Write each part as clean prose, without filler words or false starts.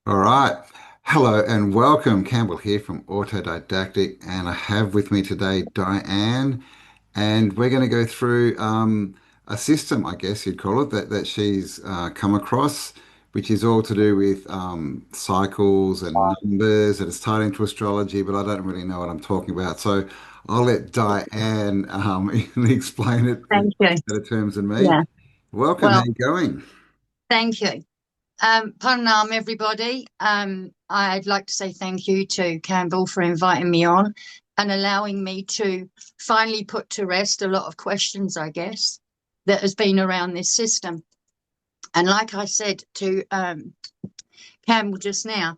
All right. Hello and welcome. Campbell here from Autodidactic, and I have with me today Diane, and we're going to go through a system, I guess you'd call it, that she's come across, which is all to do with cycles and numbers, and it's tied into astrology, but I don't really know what I'm talking about. So I'll let Diane explain it in Thank you. better terms than me. Yeah. Welcome. How Well, you going? thank you. Pardon, everybody. I'd like to say thank you to Campbell for inviting me on and allowing me to finally put to rest a lot of questions, I guess, that has been around this system. And like I said to Campbell just now,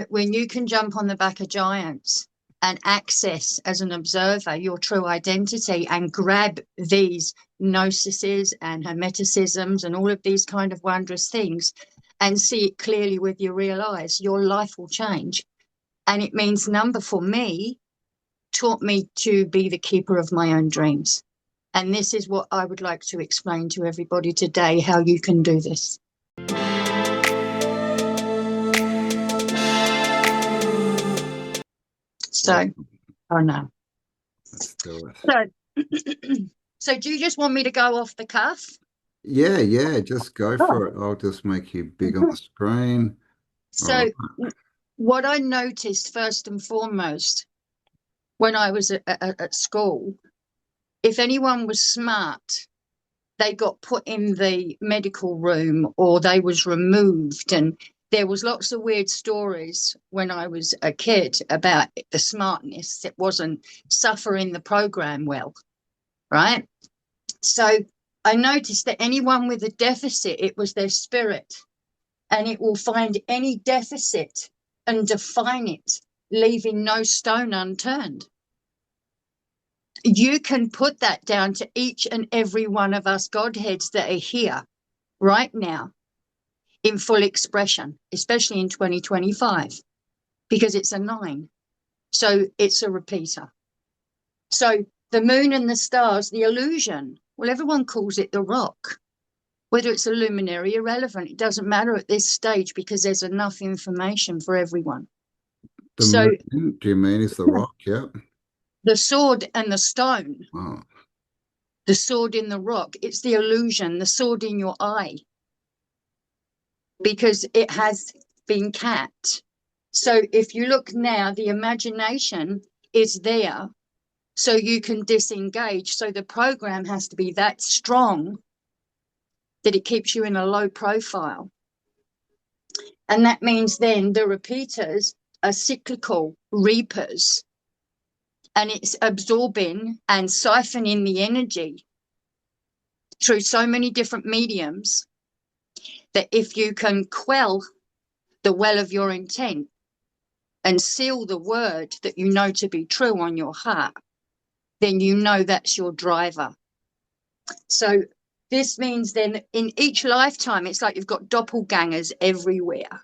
when you can jump on the back of giants and access as an observer your true identity and grab these gnosises and hermeticisms and all of these kind of wondrous things and see it clearly with your real eyes, your life will change. And it means number for me taught me to be the keeper of my own dreams. And this is what I would like to explain to everybody today, how you can do this. So, Awesome. oh no. Let's do it. So, so do you just want me to go off the cuff? Yeah, yeah, just go Oh. for it. I'll just make you big on the Mhm. screen. All So, right. what I noticed first and foremost when I was at school, if anyone was smart, they got put in the medical room or they was removed. And there was lots of weird stories when I was a kid about the smartness that wasn't suffering the program well, right? So I noticed that anyone with a deficit, it was their spirit, and it will find any deficit and define it, leaving no stone unturned. You can put that down to each and every one of us Godheads that are here right now in full expression, especially in 2025, because it's a nine. So it's a repeater. So the moon and the stars, the illusion, well, everyone calls it the rock. Whether it's a luminary, irrelevant. It doesn't matter at this stage because there's enough information for everyone. The So moon, do you mean is the rock? Yeah. the sword and the stone, Oh, the sword in the rock, it's the illusion, the sword in your eye, because it has been capped. So if you look now, the imagination is there so you can disengage. So the program has to be that strong that it keeps you in a low profile. And that means then the repeaters are cyclical reapers, and it's absorbing and siphoning the energy through so many different mediums that if you can quell the well of your intent and seal the word that you know to be true on your heart, then you know that's your driver. So this means then in each lifetime, it's like you've got doppelgangers everywhere.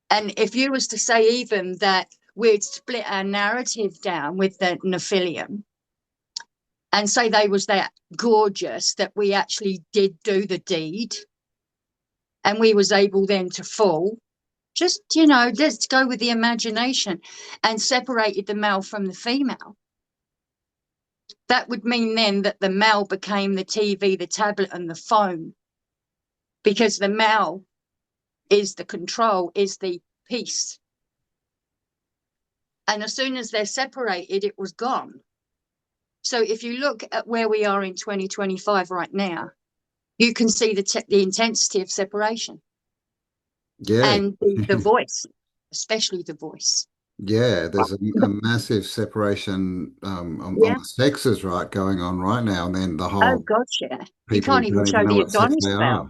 And if you was to say even that we'd split our narrative down with the Nephilim and say they was that gorgeous that we actually did do the deed and we was able then to fall, just, let's go with the imagination and separated the male from the female. That would mean then that the male became the TV, the tablet, and the phone, because the male is the control, is the peace. And as soon as they're separated, it was gone. So if you look at where we are in 2025 right now, you can see the intensity of separation yeah. and the voice, especially the voice. Yeah, there's a massive separation on Yeah. the sexes right going on right now, and then the Oh, whole gosh, yeah. You people who can't even don't even show know the what sex Adonis they are. belt.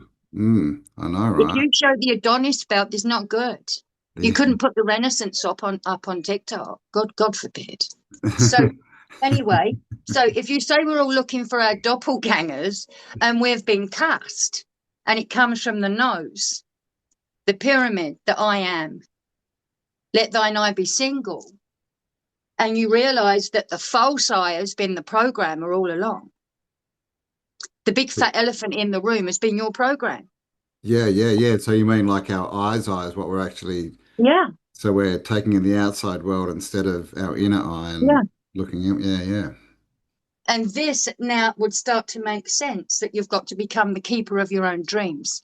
I know, If right? you show the Adonis belt, it's not good. You Yeah. couldn't put the Renaissance up on TikTok. God forbid. So anyway, so if you say we're all looking for our doppelgangers and we've been cast, and it comes from the nose, the pyramid, the I am, let thine eye be single, and you realize that the false I has been the programmer all along. The big fat elephant in the room has been your program. Yeah, yeah, yeah. So you mean like our eyes, what we're actually, Yeah, so we're taking in the outside world instead of our inner eye and yeah. looking at, yeah, yeah. And this now would start to make sense that you've got to become the keeper of your own dreams.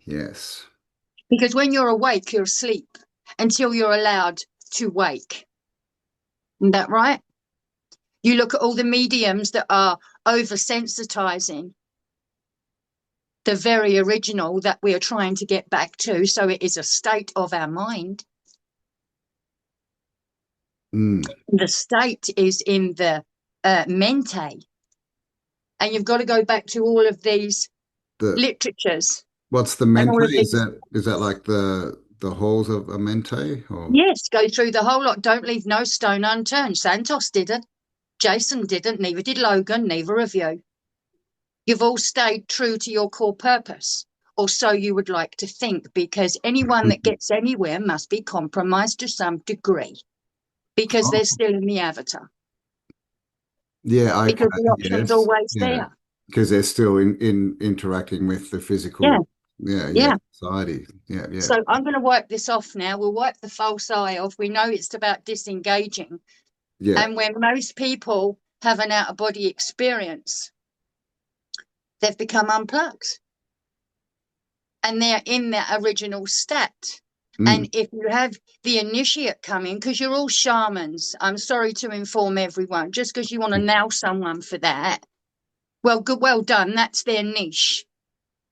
Yes. Because when you're awake, you're asleep until you're allowed to wake. Isn't that right? You look at all the mediums that are oversensitizing the very original that we are trying to get back to. So it is a state of our mind. Mm. The state is in the mente. And you've got to go back to all of these The literatures what's the and mente? all of these. Is that like the halls of a mente or Yes, go through the whole lot. Don't leave no stone unturned. Santos didn't. Jason didn't. Neither did Logan. Neither of you. You've all stayed true to your core purpose, or so you would like to think, because anyone that gets anywhere must be compromised to some degree because they're Oh, still in the avatar, yeah, okay, because the option's yes. always Yeah. there. Because they're still in interacting with the Yeah, physical, yeah, yeah, yeah. society. Yeah, yeah. So I'm going to wipe this off now. We'll wipe the false eye off. We know it's about disengaging. Yeah. And when most people have an out of body experience, they've become unplugged and they're in their original state. And Mm. if you have the initiate coming, because you're all shamans, I'm sorry to inform everyone, just because you want to nail someone for that, well, good, well done. That's their niche,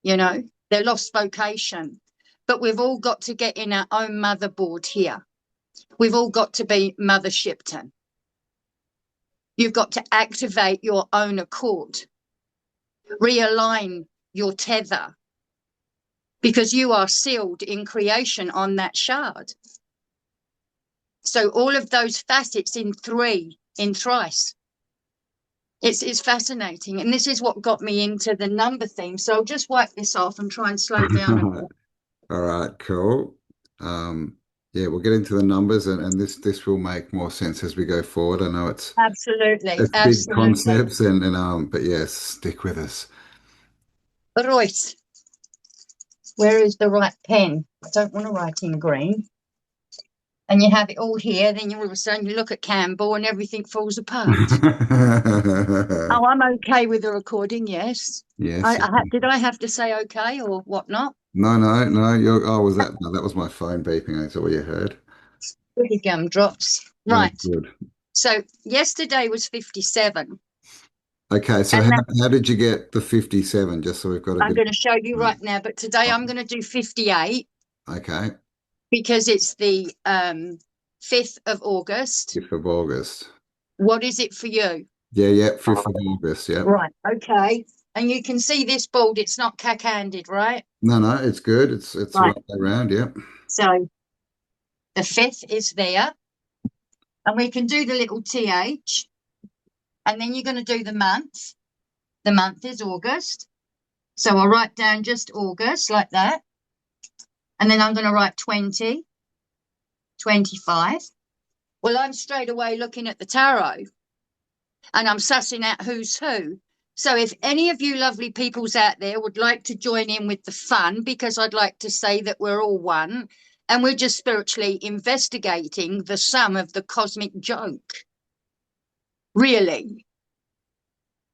you know, their lost vocation. But we've all got to get in our own motherboard here. We've all got to be Mother Shipton. You've got to activate your own accord, realign your tether, because you are sealed in creation on that shard. So all of those facets in thrice. It's fascinating. And this is what got me into the number theme. So I'll just wipe this off and try and slow down a bit. All right, cool. Yeah, we'll get into the numbers and this will make more sense as we go forward. I know Absolutely. it's big Absolutely. concepts but yes, stick with us. Right. Where is the right pen? I don't want to write in green. And you have it all here, then you all of a sudden you look at Campbell and everything falls apart. Oh, I'm okay with the recording, yes. Yes. Did I have to say okay or whatnot? No, no, no. Oh, was that? No, that was my phone beeping. That's all you heard. Pretty gumdrops. Oh, Right. good. So yesterday was 57. Okay, so And that, how did you get the 57? Just so we've got a I'm bit going to show you of right now. But today I'm going to do 58 okay, because it's the 5th of August. 5th of August. What is it for you? Yeah, yeah, 5th of August. Yep. Right. Okay. And you can see this board, it's not cack-handed, right? No, no, it's good. It's the Right. right way around. Yep. So the 5th is there. And we can do the little TH. And then you're going to do the month. The month is August. So I'll write down just August like that. And then I'm going to write 20, 25. Well, I'm straight away looking at the tarot and I'm sussing out who's who. So if any of you lovely peoples out there would like to join in with the fun, because I'd like to say that we're all one and we're just spiritually investigating the sum of the cosmic joke, really.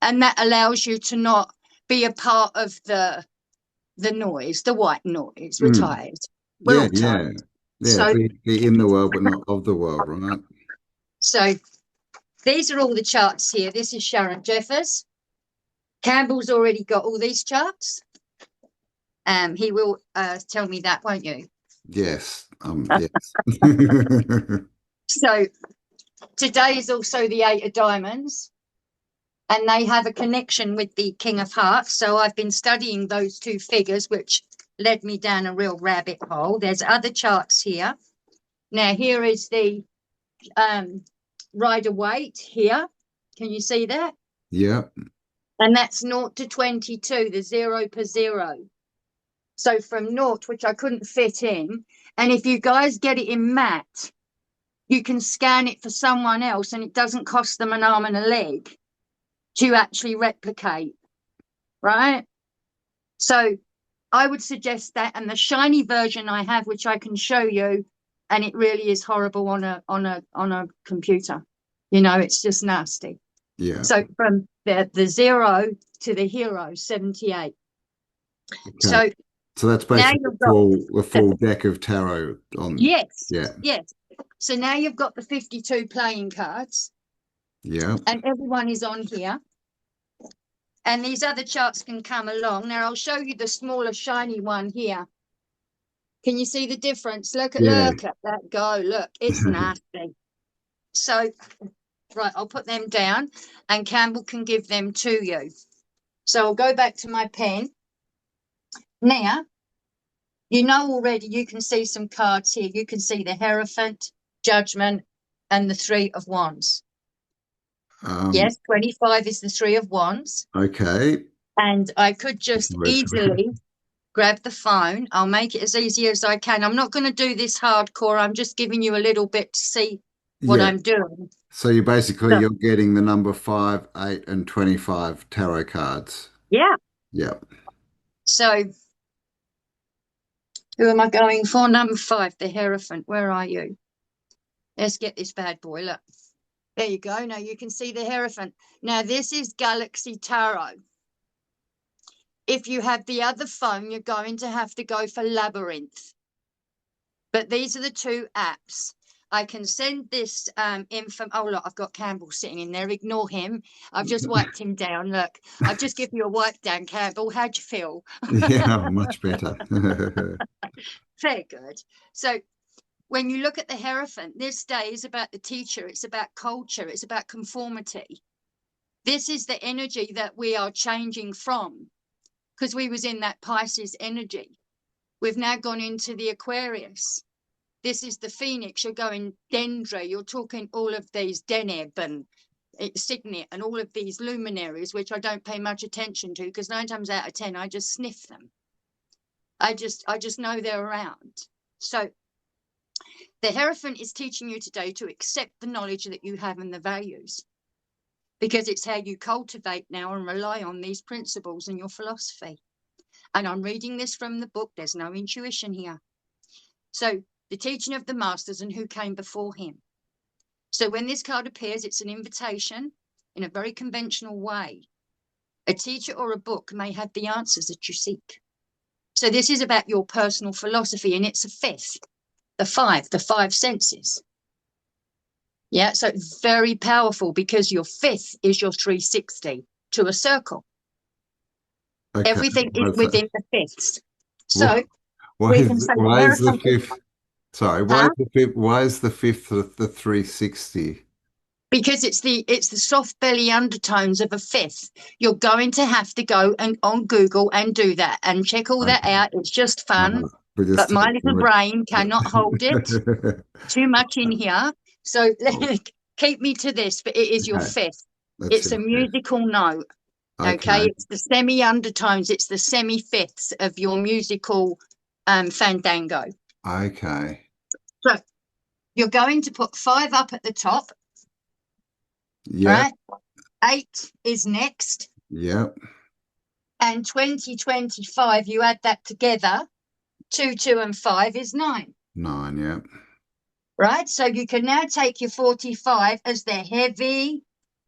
And that allows you to not be a part of the noise, the white noise. We're Mm. tired. We're Yeah, all tired. yeah, yeah. So, Be in the world, but not of the world, right? so these are all the charts here. This is Sharon Jeffers. Campbell's already got all these charts. He will tell me that, won't you? Yes. Yes. So today is also the 8 of diamonds, and they have a connection with the King of Hearts. So I've been studying those two figures, which led me down a real rabbit hole. There's other charts here. Now here is the rider weight here. Can you see that? Yep. And that's 0 to 22, the 0 per 0. So from 0, which I couldn't fit in, and if you guys get it in matte, you can scan it for someone else and it doesn't cost them an arm and a leg to actually replicate, right? So I would suggest that. And the shiny version I have, which I can show you, and it really is horrible on a computer. It's just nasty. Yeah. So from the zero to the hero, 78. Okay. So So that's now basically you've got the the full deck of tarot on. yes, Yeah. yes. So now you've got the 52 playing cards, Yeah. and everyone is on here. And these other charts can come along. Now I'll show you the smaller shiny one here. Can you see the difference? Yeah. Look at that go. Look, it's nasty. So, right, I'll put them down and Campbell can give them to you. So I'll go back to my pen. Now, already you can see some cards here. You can see the Hierophant, Judgment, and the Three of Wands. Um, Yes, 25 is the Three of Wands. okay. And I could That's just the word for it. easily grab the phone. I'll make it as easy as I can. I'm not going to do this hardcore. I'm just giving you a little bit to see what Yeah. I'm doing. So you basically So, you're getting the number 5, 8, and 25 tarot cards. yeah. Yep. So who am I going for? Number 5, the Hierophant. Where are you? Let's get this bad boy. Look. There you go. Now you can see the Hierophant. Now this is Galaxy Tarot. If you have the other phone, you're going to have to go for Labyrinth. But these are the two apps. I can send this info. Oh, look, I've got Campbell sitting in there. Ignore him. I've just wiped him down. Look, I've just given you a wipe down, Campbell. How'd you feel? Yeah, much better. Very good. So when you look at the Hierophant, this day is about the teacher. It's about culture. It's about conformity. This is the energy that we are changing from because we was in that Pisces energy. We've now gone into the Aquarius. This is the Phoenix. You're going Dendra. You're talking all of these Deneb and Signet and all of these luminaries, which I don't pay much attention to because 9 times out of 10, I just sniff them. I just know they're around. So the Hierophant is teaching you today to accept the knowledge that you have and the values because it's how you cultivate now and rely on these principles in your philosophy. And I'm reading this from the book. There's no intuition here. So the teaching of the masters and who came before him. So when this card appears, it's an invitation in a very conventional way. A teacher or a book may have the answers that you seek. So this is about your personal philosophy, and it's a fifth, the five senses. Yeah, so it's very powerful because your fifth is your 360 to a circle. Okay. Everything is What's that? within the fifths. So we can say the Why is the Hierophant is, fifth? Sorry, why huh? is the fifth? Why is the fifth the 360? Because it's the soft belly undertones of a fifth. You're going to have to go and on Google and do that and check all that Okay. out. It's just fun, We just but my take little the brain cannot hold it. Too much in here. So Oh, keep me to this, but it is your okay, fifth. that's It's your a fifth. musical note. Okay, Okay. it's the semi undertones. It's the semi fifths of your musical fandango. Okay. So you're going to put 5 up at the top, Yep. right? 8 is next. Yep. And 2025, you add that together, 2, 2, and 5 is 9, 9. Yep. right? So you can now take your 45 as the heavy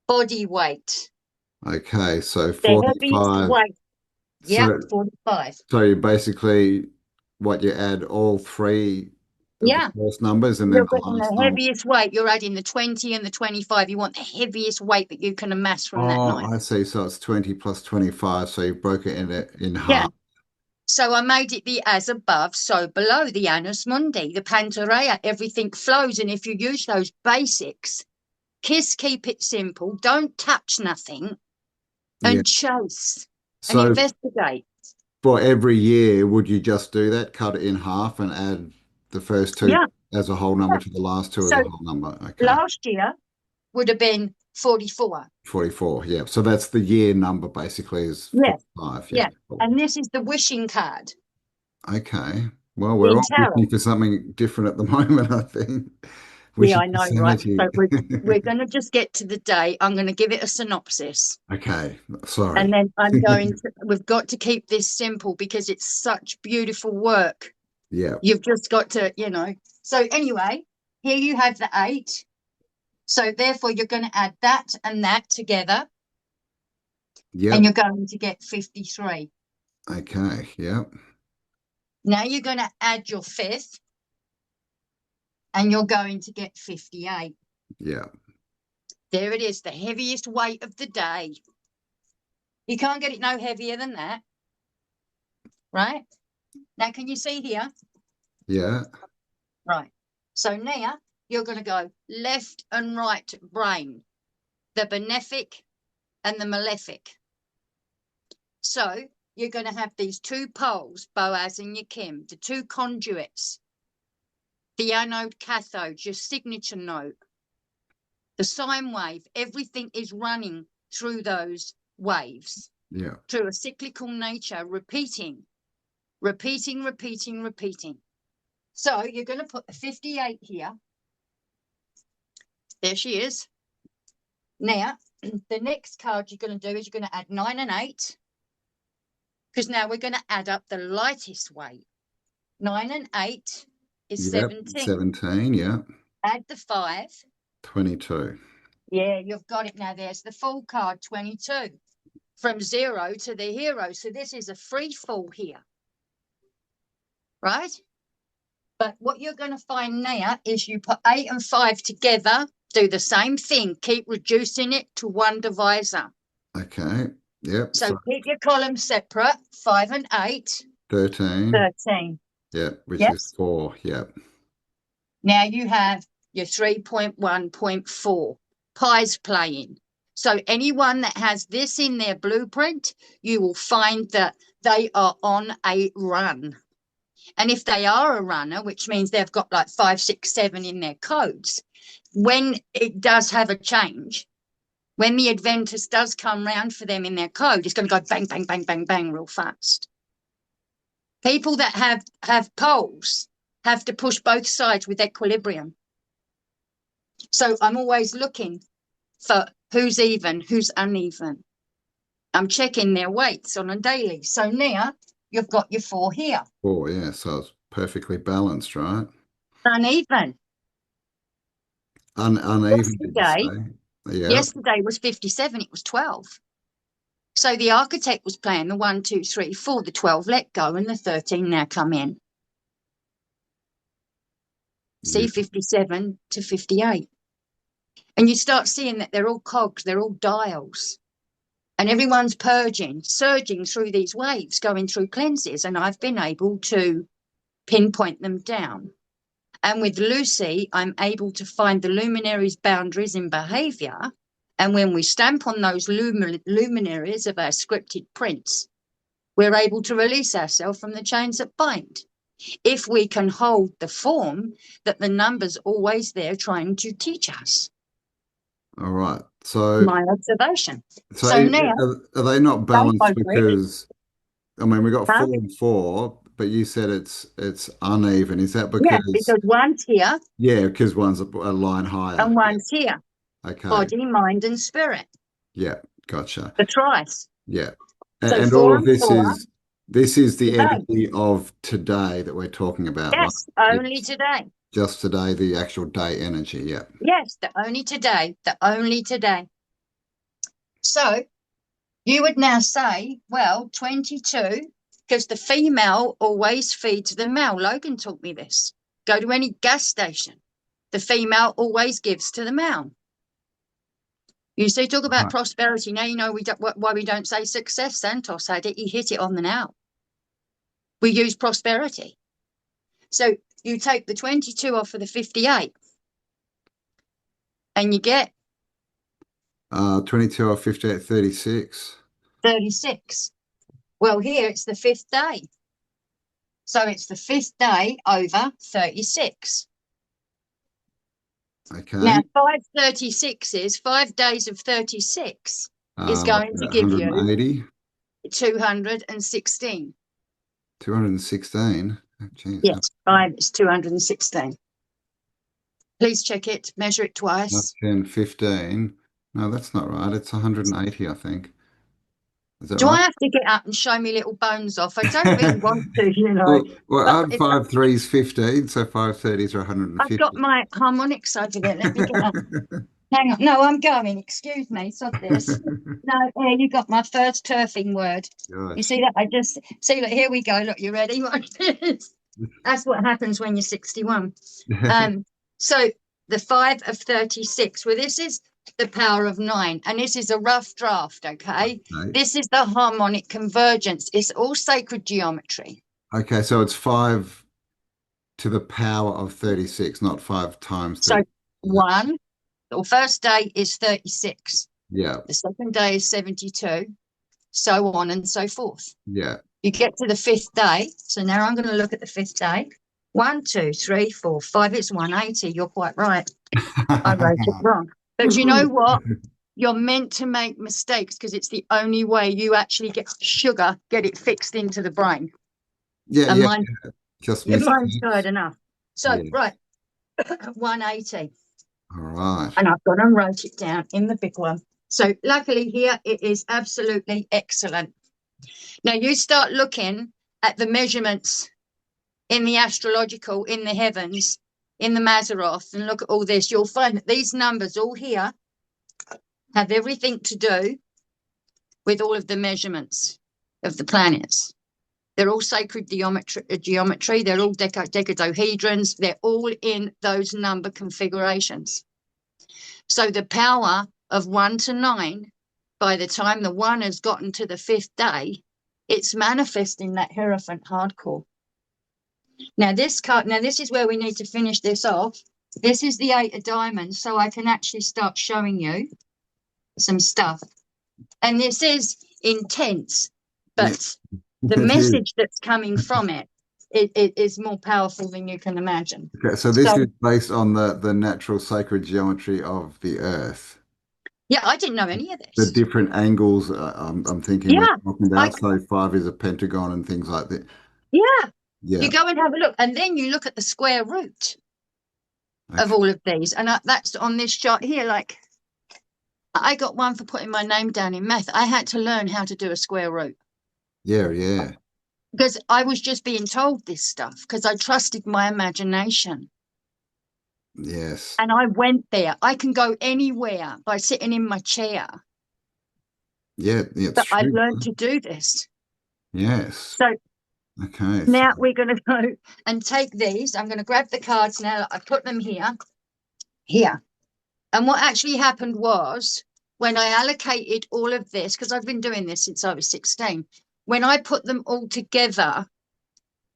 body weight, Okay. So the heaviest 45. weight. Yep, So 45. so you basically what you add all three of the Yeah, first numbers and then you're the getting last the number. heaviest weight. You're adding the 20 and the 25. You want the heaviest weight that you can amass from that Oh, night. I see. So it's 20 plus 25. So you broke it in Yeah. half. So I made it the as above, so below, the annus mundi, the Pantareia. Everything flows. And if you use those basics, keep it simple, don't touch nothing, Yeah. and chase and So investigate. for every year, would you just do that? Cut it in half and add the first two Yeah, as a whole number yeah. to the last two as So a whole number. Okay. last year would have been 44. 44. Yeah. So that's the year number basically is Yes, 45. Yeah. yeah. Cool. And this is the wishing card Okay. Well, we're in all tarot. looking for something different at the moment, I think. We Yeah, should I know, right? sanity. So we're going to just get to the day. I'm going to give it a synopsis. Okay, And sorry. then we've got to keep this simple because it's such beautiful work. Yeah, You've just got to, So anyway, here you have the 8. So therefore, you're going to add that and that together, and yep, you're going to get 53. okay, yep, Now you're going to add your 5th, and you're going to get 58. yep, There it is, the heaviest weight of the day. You can't get it no heavier than that, right? Now, can you see here? yeah, Right. So now you're going to go left and right brain, the benefic and the malefic. So you're going to have these 2 poles, Boaz and your Kim, the 2 conduits, the anode cathode, your signature node, the sine wave, everything is running through those waves, yeah, through a cyclical nature, repeating, repeating, repeating, repeating. So you're going to put the 58 here. There she is. Now, the next card you're going to do is you're going to add 9 and 8, because now we're going to add up the lightest weight. 9 and 8 is yep, 17. 17, yeah, Add the 5. 22. Yeah, you've got it now. There's the full card, 22. From 0 to the hero. So this is a free fall here, right? But what you're going to find now is you put 8 and 5 together, do the same thing, keep reducing it to one divisor. Okay, yep, So so keep your columns separate, 5 and 8, 13, 13. yep, which is Yes. 4, yep, Now you have your 3.1.4 pies playing. So anyone that has this in their blueprint, you will find that they are on a run. And if they are a runner, which means they've got like 5, 6, 7 in their codes, when it does have a change, when the Adventist does come round for them in their code, it's going to go bang, bang, bang, bang, bang real fast. People that have poles have to push both sides with equilibrium. So I'm always looking for who's even, who's uneven. I'm checking their weights on a daily. So now you've got your 4 here. 4, yeah, so it's perfectly balanced, right? Uneven. Uneven, did you Yesterday, say? Yep, yesterday was 57, it was 12. So the architect was playing the 1, 2, 3, 4, the 12 let go, and the 13 now come in. See, yeah, 57 to 58. And you start seeing that they're all cogs, they're all dials. And everyone's purging, surging through these waves, going through cleanses. And I've been able to pinpoint them down. And with Lucy, I'm able to find the luminaries' boundaries in behavior. And when we stamp on those luminaries of our scripted prints, we're able to release ourselves from the chains that bind. If we can hold the form that the number's always there trying to teach us. all right. So, My observation. so So now, are they not go balanced for it. because, I mean, we got Huh? 4 and 4, but you said it's uneven. Is that Yeah, because, because one's here yeah, because one's a line higher? and Yeah. one's here. Okay. Body, mind, and spirit. Yeah, gotcha. The trice. Yeah. So And four all of and this four is the today. energy of today that we're talking about, right? Yes, only It's today. just today, the actual day energy. Yeah. Yes, the only today. The only today. So you would now say, well, 22, because the female always feeds the male. Logan taught me this. Go to any gas station. The female always gives to the male. You see, talk about Right. prosperity. Now you know why we don't say success. Santos had it. He hit it on the nail. We use prosperity. So you take the 22 off of the 58 and you get 22 or 58, 36. 36. Well, here it's the 5th day. So it's the 5th day over 36. Okay. Now, 536 is 5 days of 36 is Like going to give you 180, 216. 216. Oh, geez. Yes, 5 is 216. Please check it, measure it Five, twice. 10, 15. No, that's not right. It's 180, I think. Is that Do right? I have to get up and show me little bones off? I don't really want to, you know. Well, But add five threes 15, so five thirties are I've got 150. my harmonics over there. Let me get up. Hang on. No, I'm going. Excuse me. Sod this. No, here you got my first turfing word. You Gosh. see that? I just see. Look, here we go. Look, you ready? Watch this. That's what happens when you're 61. Um, so the 5 of 36. Well, this is the power of 9, and this is a rough draft. Okay, Okay. this is the harmonic convergence. It's all sacred geometry. Okay, so it's 5 to the power of 36, not 5 times So 30. Is it? one, the first day is 36. Yeah, The second day is 72, so on and so forth. yeah. You get to the fifth day. So now I'm going to look at the fifth day. One, two, three, four, five. It's 180. You're quite right. I wrote it wrong. But you know what? You're meant to make mistakes because it's the only way you actually get sugar, get it fixed into the brain. Yeah, And yeah. mine, Just mine's tired mistakes. enough. So, Yeah. right, 180. All right. And I've gone and wrote it down in the big one. So, luckily, here it is absolutely excellent. Now, you start looking at the measurements in the astrological, in the heavens, in the Mazzaroth, and look at all this. You'll find that these numbers all here have everything to do with all of the measurements of the planets. They're all sacred geometry. They're all decadohedrons. They're all in those number configurations. So the power of 1 to 9, by the time the 1 has gotten to the fifth day, it's manifesting that Hierophant hardcore. Now this card, now this is where we need to finish this off. This is the 8 of diamonds, so I can actually start showing you some stuff. And this is intense, Yeah, but the it is. message that's coming from it is more powerful than you can imagine. Okay, so this So is based on the natural sacred geometry of the Earth. yeah, I didn't know any of The this. different angles I'm thinking we're Yeah, talking I about. So 5 is a pentagon and things like that. yeah. You Yeah. go and have a look, and then you look at the square root of Okay. all of these, and that's on this chart here. Like I got one for putting my name down in math. I had to learn how to do a square root Yeah, yeah. because I was just being told this stuff because I trusted my imagination. Yes. And I went there. I can go anywhere by sitting in my chair, Yeah, yeah, it's but I true. learned to do this. Yes. So Okay. So, now we're going to go and take these. I'm going to grab the cards now. I put them here. And what actually happened was when I allocated all of this, because I've been doing this since I was 16, when I put them all together,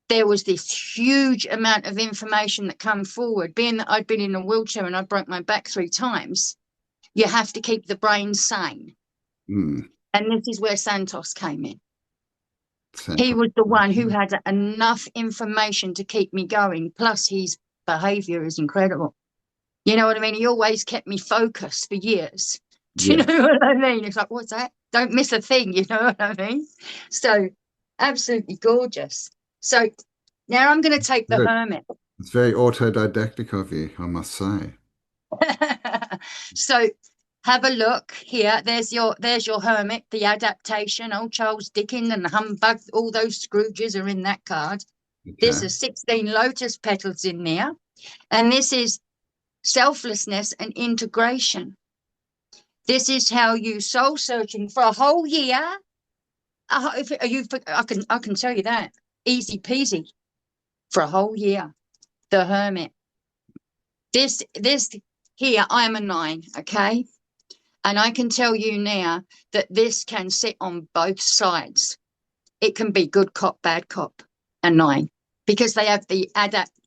there was this huge amount of information that came forward. Being that I'd been in a wheelchair and I broke my back 3 times, you have to keep the brain sane. mm, And this is where Santos came in. He central. was the one who had enough information to keep me going. Plus, his behavior is incredible. You know what I mean? He always kept me focused for years. Do you Yeah. know what I mean? It's like, what's that? Don't miss a thing. You know what I mean? So, absolutely gorgeous. So, now I'm going to take the Good. hermit. It's very autodidactic of you, I must say. So, have a look here. There's your hermit, the adaptation. Old Charles Dickens and the humbug. All those Scrooges are in that card. Okay. This is 16 lotus petals in there, and this is selflessness and integration. This is how you soul searching for a whole year. I can tell you that easy peasy for a whole year. The hermit. This here. I am a 9. Okay, and I can tell you now that this can sit on both sides. It can be good cop, bad cop, a 9, because they have the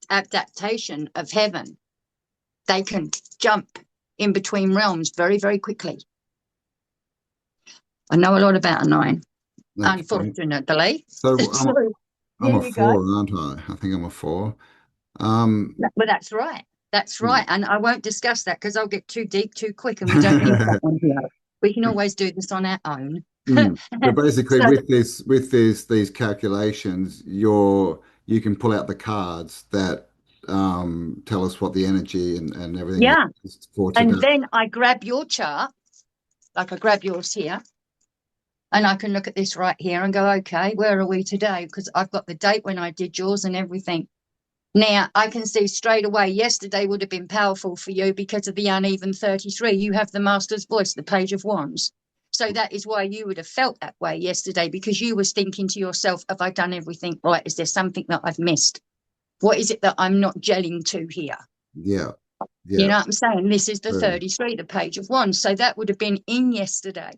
adaptation of heaven. They can jump in between realms very, very quickly. I know a lot about a 9, Okay. unfortunately. So So I'm here a you go. 4, aren't I? I think I'm a 4. Um, But that's right. That's hmm. right. And I won't discuss that because I'll get too deep too quick, and we don't need that on here. We can always do this on our own. Mm. So basically, So with these calculations, you can pull out the cards that tell us what the energy and everything Yeah. is for And today. then I grab your chart, like I grab yours here, and I can look at this right here and go, okay, where are we today? Because I've got the date when I did yours and everything. Now, I can see straight away yesterday would have been powerful for you because of the uneven 33. You have the master's voice, the page of wands. So that is why you would have felt that way yesterday, because you was thinking to yourself, have I done everything right? Is there something that I've missed? What is it that I'm not gelling to here? Yeah, You yeah. know what I'm saying? This is the True. 33, the page of wands. So that would have been in yesterday.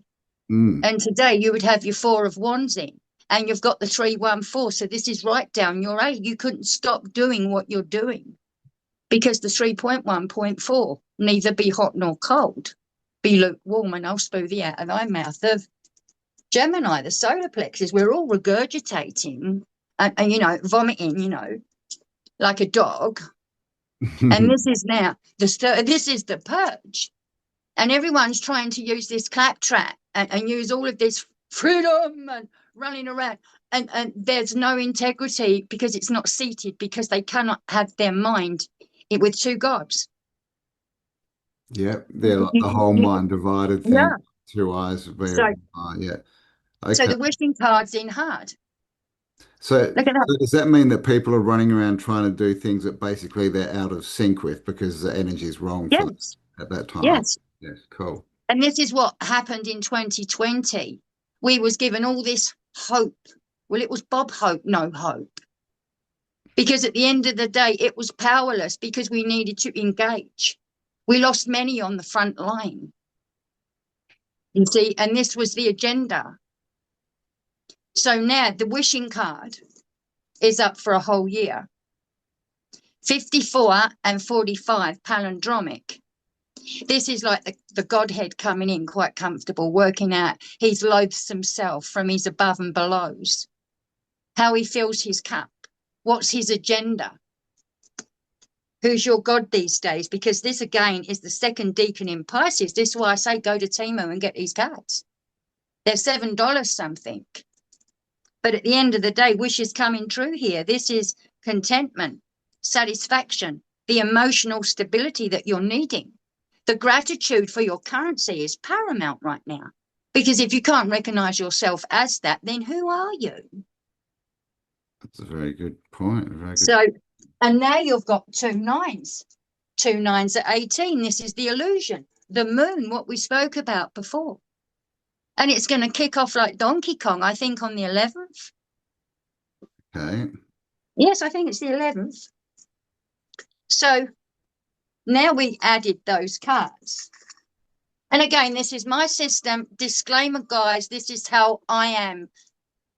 Mm, And today you would have your 4 of wands in, and you've got the 314. So this is right down your A. You couldn't stop doing what you're doing because the 3.1.4, neither be hot nor cold, be lukewarm, and I'll spew thee out of thy mouth. The Gemini, the solar plexus, we're all regurgitating and vomiting, like a dog. And this is now this is the purge. And everyone's trying to use this claptrap and use all of this freedom and running around. And there's no integrity because it's not seated, because they cannot have their mind with two gods. yeah, they're like the whole mind divided thing, Yeah. two eyes where, So yeah. so Okay. the wishing card's in hard. Look at that. So does that mean that people are running around trying to do things that basically they're out of sync with because the energy is wrong for them Yes. at that time? Yes. Yes, cool. And this is what happened in 2020. We was given all this hope. Well, it was Bob Hope, no hope. Because at the end of the day, it was powerless because we needed to engage. We lost many on the front line, you see, and this was the agenda. So now the wishing card is up for a whole year. 54 and 45 palindromic. This is like the Godhead coming in quite comfortable, working out his loathsome self from his above and belows, how he fills his cup, what's his agenda, who's your God these days, because this again is the second deacon in Pisces. This is why I say go to Temu and get these cards. They're $7 something. But at the end of the day, wish is coming true here. This is contentment, satisfaction, the emotional stability that you're needing. The gratitude for your currency is paramount right now. Because if you can't recognize yourself as that, then who are you? That's a very good point. A very good. So, and now you've got two nines. Two nines at 18. This is the illusion. The moon, what we spoke about before. And it's going to kick off like Donkey Kong, I think, on the 11th. Okay. Yes, I think it's the 11th. So now we added those cards. And again, this is my system. Disclaimer, guys, this is how I am,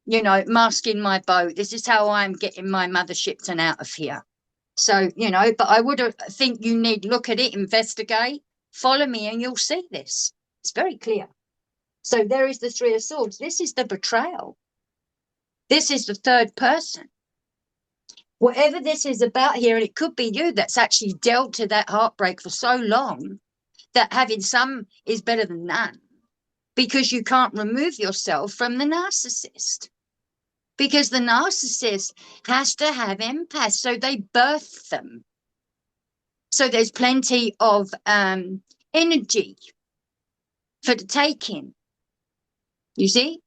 masking my boat. This is how I'm getting my mothership and out of here. So, but I would think you need look at it, investigate, follow me, and you'll see this. It's very clear. So there is the Three of Swords. This is the betrayal. This is the third person. Whatever this is about here, and it could be you that's actually dealt to that heartbreak for so long that having some is better than none, because you can't remove yourself from the narcissist. Because the narcissist has to have empaths, so they birth them. So there's plenty of energy for the taking. You see?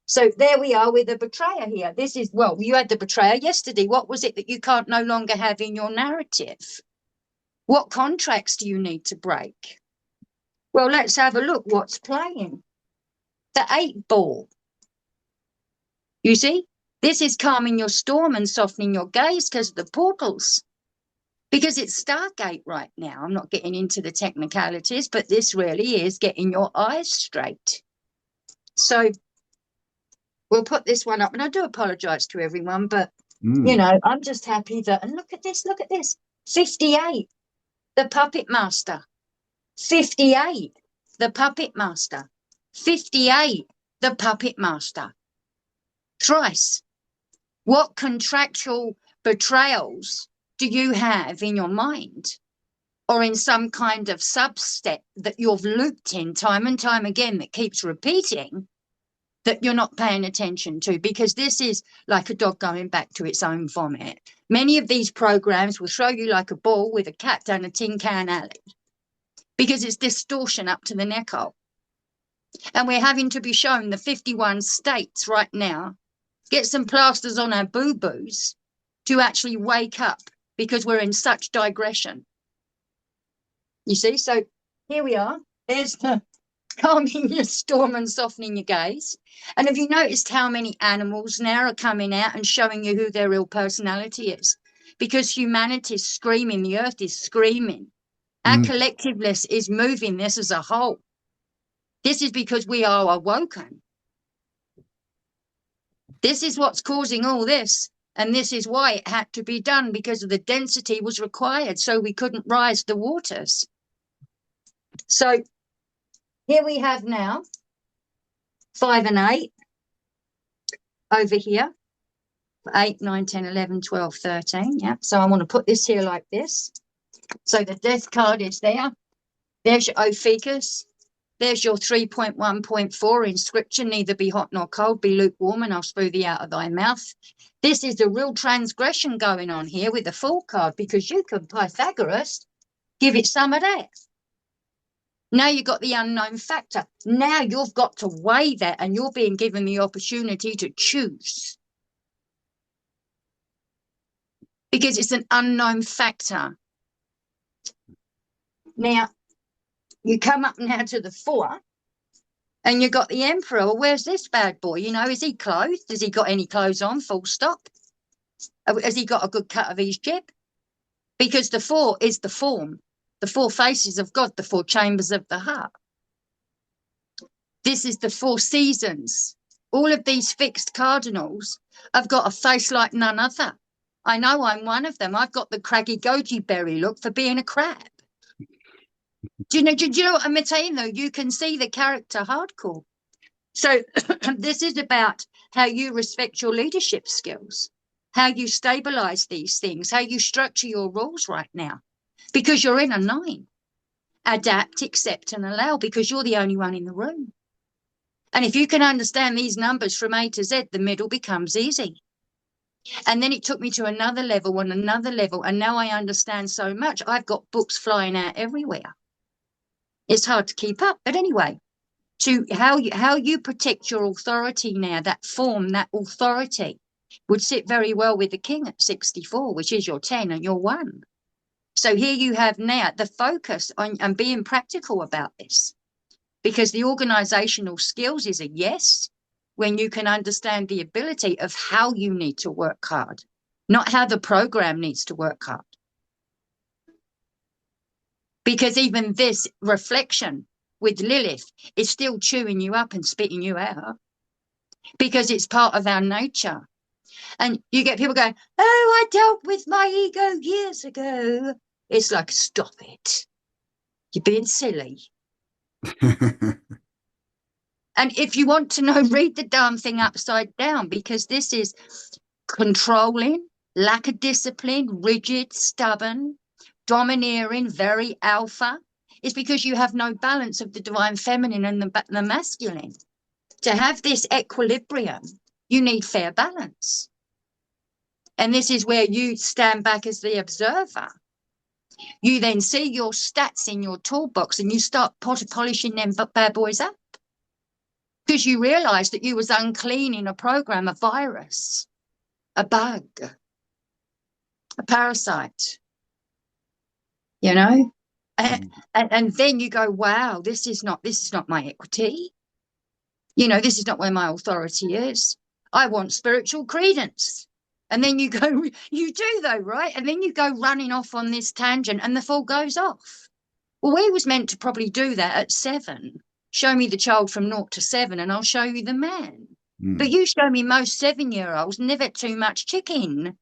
So there we are with the betrayer here. This is, well, you had the betrayer yesterday. What was it that you can't no longer have in your narrative? What contracts do you need to break? Well, let's have a look. What's playing? The 8 ball. You see? This is calming your storm and softening your gaze because of the portals. Because it's Stargate right now. I'm not getting into the technicalities, but this really is getting your eyes straight. So we'll put this one up. And I do apologize to everyone, but, Mm. I'm just happy that, and look at this, 58, the puppet master. 58, the puppet master. 58, the puppet master. Thrice. What contractual betrayals do you have in your mind, or in some kind of substep that you've looped in time and time again that keeps repeating? that you're not paying attention to, because this is like a dog going back to its own vomit. Many of these programs will throw you like a ball with a cat down a tin can alley because it's distortion up to the neck hole. And we're having to be shown the 51 states right now, get some plasters on our boo-boos to actually wake up, because we're in such digression. You see, so here we are. There's the calming your storm and softening your gaze. And have you noticed how many animals now are coming out and showing you who their real personality is? Because humanity is screaming, the earth is screaming. Our Mm. collectiveness is moving this as a whole. This is because we are awoken. This is what's causing all this. And this is why it had to be done, because of the density was required, so we couldn't rise the waters. So here we have now 5 and 8 over here. 8, 9, 10, 11, 12, 13. Yeah. So I want to put this here like this. So the death card is there. There's your Ophiuchus. There's your 3.1.4 in scripture, neither be hot nor cold, be lukewarm, and I'll spew thee out of thy mouth. This is a real transgression going on here with the Fool card, because you can, Pythagoras, give it some of that. Now you've got the unknown factor. Now you've got to weigh that, and you're being given the opportunity to choose. Because it's an unknown factor. Now, you come up now to the 4, and you got the Emperor. Well, where's this bad boy? You know, is he clothed? Has he got any clothes on? Full stop. Has he got a good cut of his jib? Because the 4 is the form, the 4 faces of God, the 4 chambers of the heart. This is the 4 seasons. All of these fixed cardinals have got a face like none other. I know I'm one of them. I've got the craggy goji berry look for being a crab. Do you know what I'm saying, though? You can see the character hardcore. So this is about how you respect your leadership skills, how you stabilize these things, how you structure your rules right now, because you're in a 9. Adapt, accept, and allow, because you're the only one in the room. And if you can understand these numbers from A to Z, the middle becomes easy. And then it took me to another level and another level. And now I understand so much. I've got books flying out everywhere. It's hard to keep up. But anyway, to how you protect your authority now, that form, that authority would sit very well with the king at 64, which is your 10 and your 1. So here you have now the focus on and being practical about this, because the organizational skills is a yes when you can understand the ability of how you need to work hard, not how the program needs to work hard. Because even this reflection with Lilith is still chewing you up and spitting you out, because it's part of our nature. And you get people going, oh, I dealt with my ego years ago. It's like, stop it. You're being silly. And if you want to know, read the damn thing upside down, because this is controlling, lack of discipline, rigid, stubborn, domineering, very alpha. It's because you have no balance of the divine feminine and the masculine. To have this equilibrium, you need fair balance. And this is where you stand back as the observer. You then see your stats in your toolbox and you start polishing them bad boys up. Because you realize that you was unclean in a program, a virus, a bug, a parasite, you know? And then you go, wow, this is not my equity. You know, this is not where my authority is. I want spiritual credence. And then you go, you do though, right? And then you go running off on this tangent and the fool goes off. Well, we was meant to probably do that at 7. Show me the child from 0 to 7 and I'll show you the man. But you show me most 7-year-olds never too much chicken.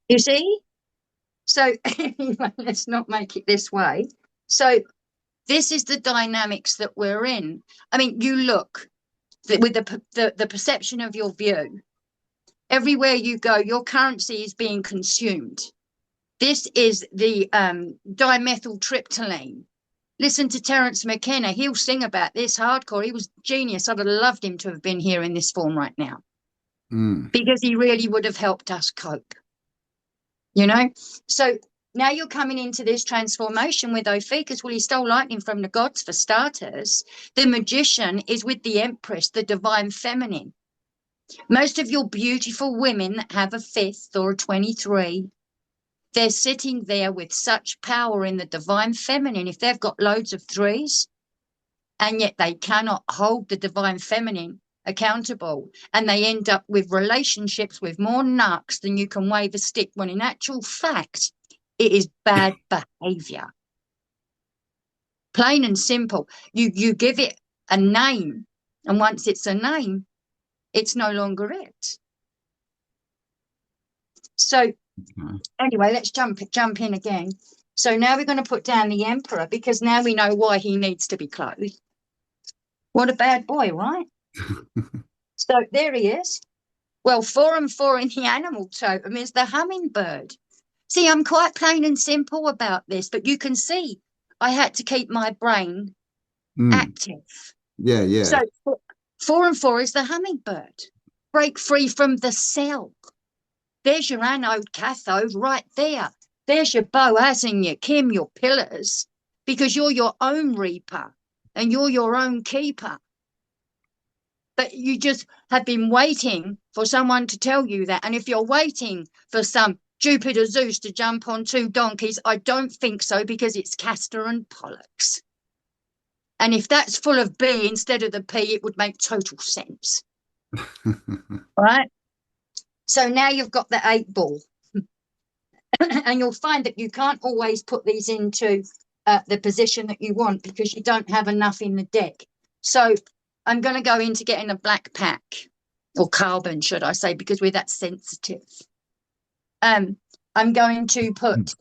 You see? So anyway, let's not make it this way. So this is the dynamics that we're in. I mean, you look with the perception of your view. Everywhere you go, your currency is being consumed. This is the dimethyltryptamine. Listen to Terence McKenna. He'll sing about this hardcore. He was genius. I'd have loved him to have been here in this form right now Mm. because he really would have helped us cope, you know? So now you're coming into this transformation with Ophiuchus. Well, he stole lightning from the gods for starters. The magician is with the empress, the divine feminine. Most of your beautiful women that have a fifth or a 23, they're sitting there with such power in the divine feminine. If they've got loads of threes, and yet they cannot hold the divine feminine accountable, and they end up with relationships with more narcs than you can wave a stick, when in actual fact it is bad behavior, plain and simple. You give it a name, and once it's a name, it's no longer it. So anyway, let's jump in again. So now we're going to put down the emperor, because now we know why he needs to be clothed. What a bad boy, right? So there he is. Well, 4 and 4 in the animal totem is the hummingbird. See, I'm quite plain and simple about this, but you can see I had to keep my brain Mm. active. Yeah, So yeah. 4 and 4 is the hummingbird. Break free from the cell. There's your anode cathode right there. There's your Boaz and your Kim, your pillars, because you're your own reaper and you're your own keeper. But you just have been waiting for someone to tell you that. And if you're waiting for some Jupiter Zeus to jump on 2 donkeys, I don't think so, because it's Castor and Pollux. And if that's full of B instead of the P, it would make total sense. All right. So now you've got the 8 ball. And you'll find that you can't always put these into the position that you want, because you don't have enough in the deck. So I'm going to go into getting a black pack, or carbon, should I say, because we're that sensitive. I'm going to put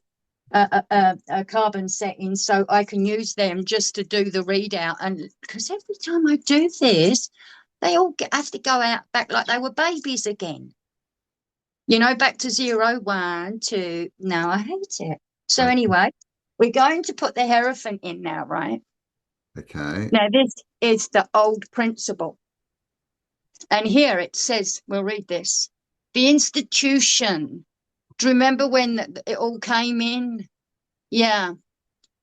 a carbon set in so I can use them just to do the readout. And because every time I do this, they all have to go out back like they were babies again. You know, back to 0, 1, 2. No, I hate it. So anyway, we're going to put the Hierophant in now, right? Okay. Now, this is the old principle. And here it says, we'll read this. The institution. Do you remember when it all came in? Yeah.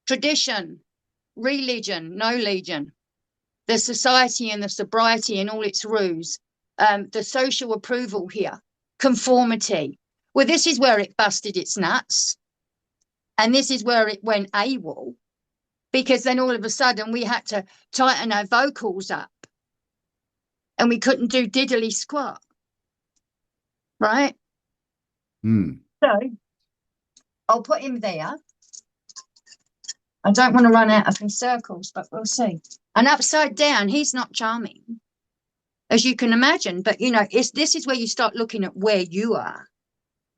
Tradition, religion, no legion. The society and the sobriety and all its rules. The social approval here. Conformity. Well, this is where it busted its nuts. And this is where it went AWOL, because then all of a sudden we had to tighten our vocals up and we couldn't do diddly squat. Right? Mm. So I'll put him there. I don't want to run out of his circles, but we'll see. And upside down, he's not charming, as you can imagine. But, this is where you start looking at where you are.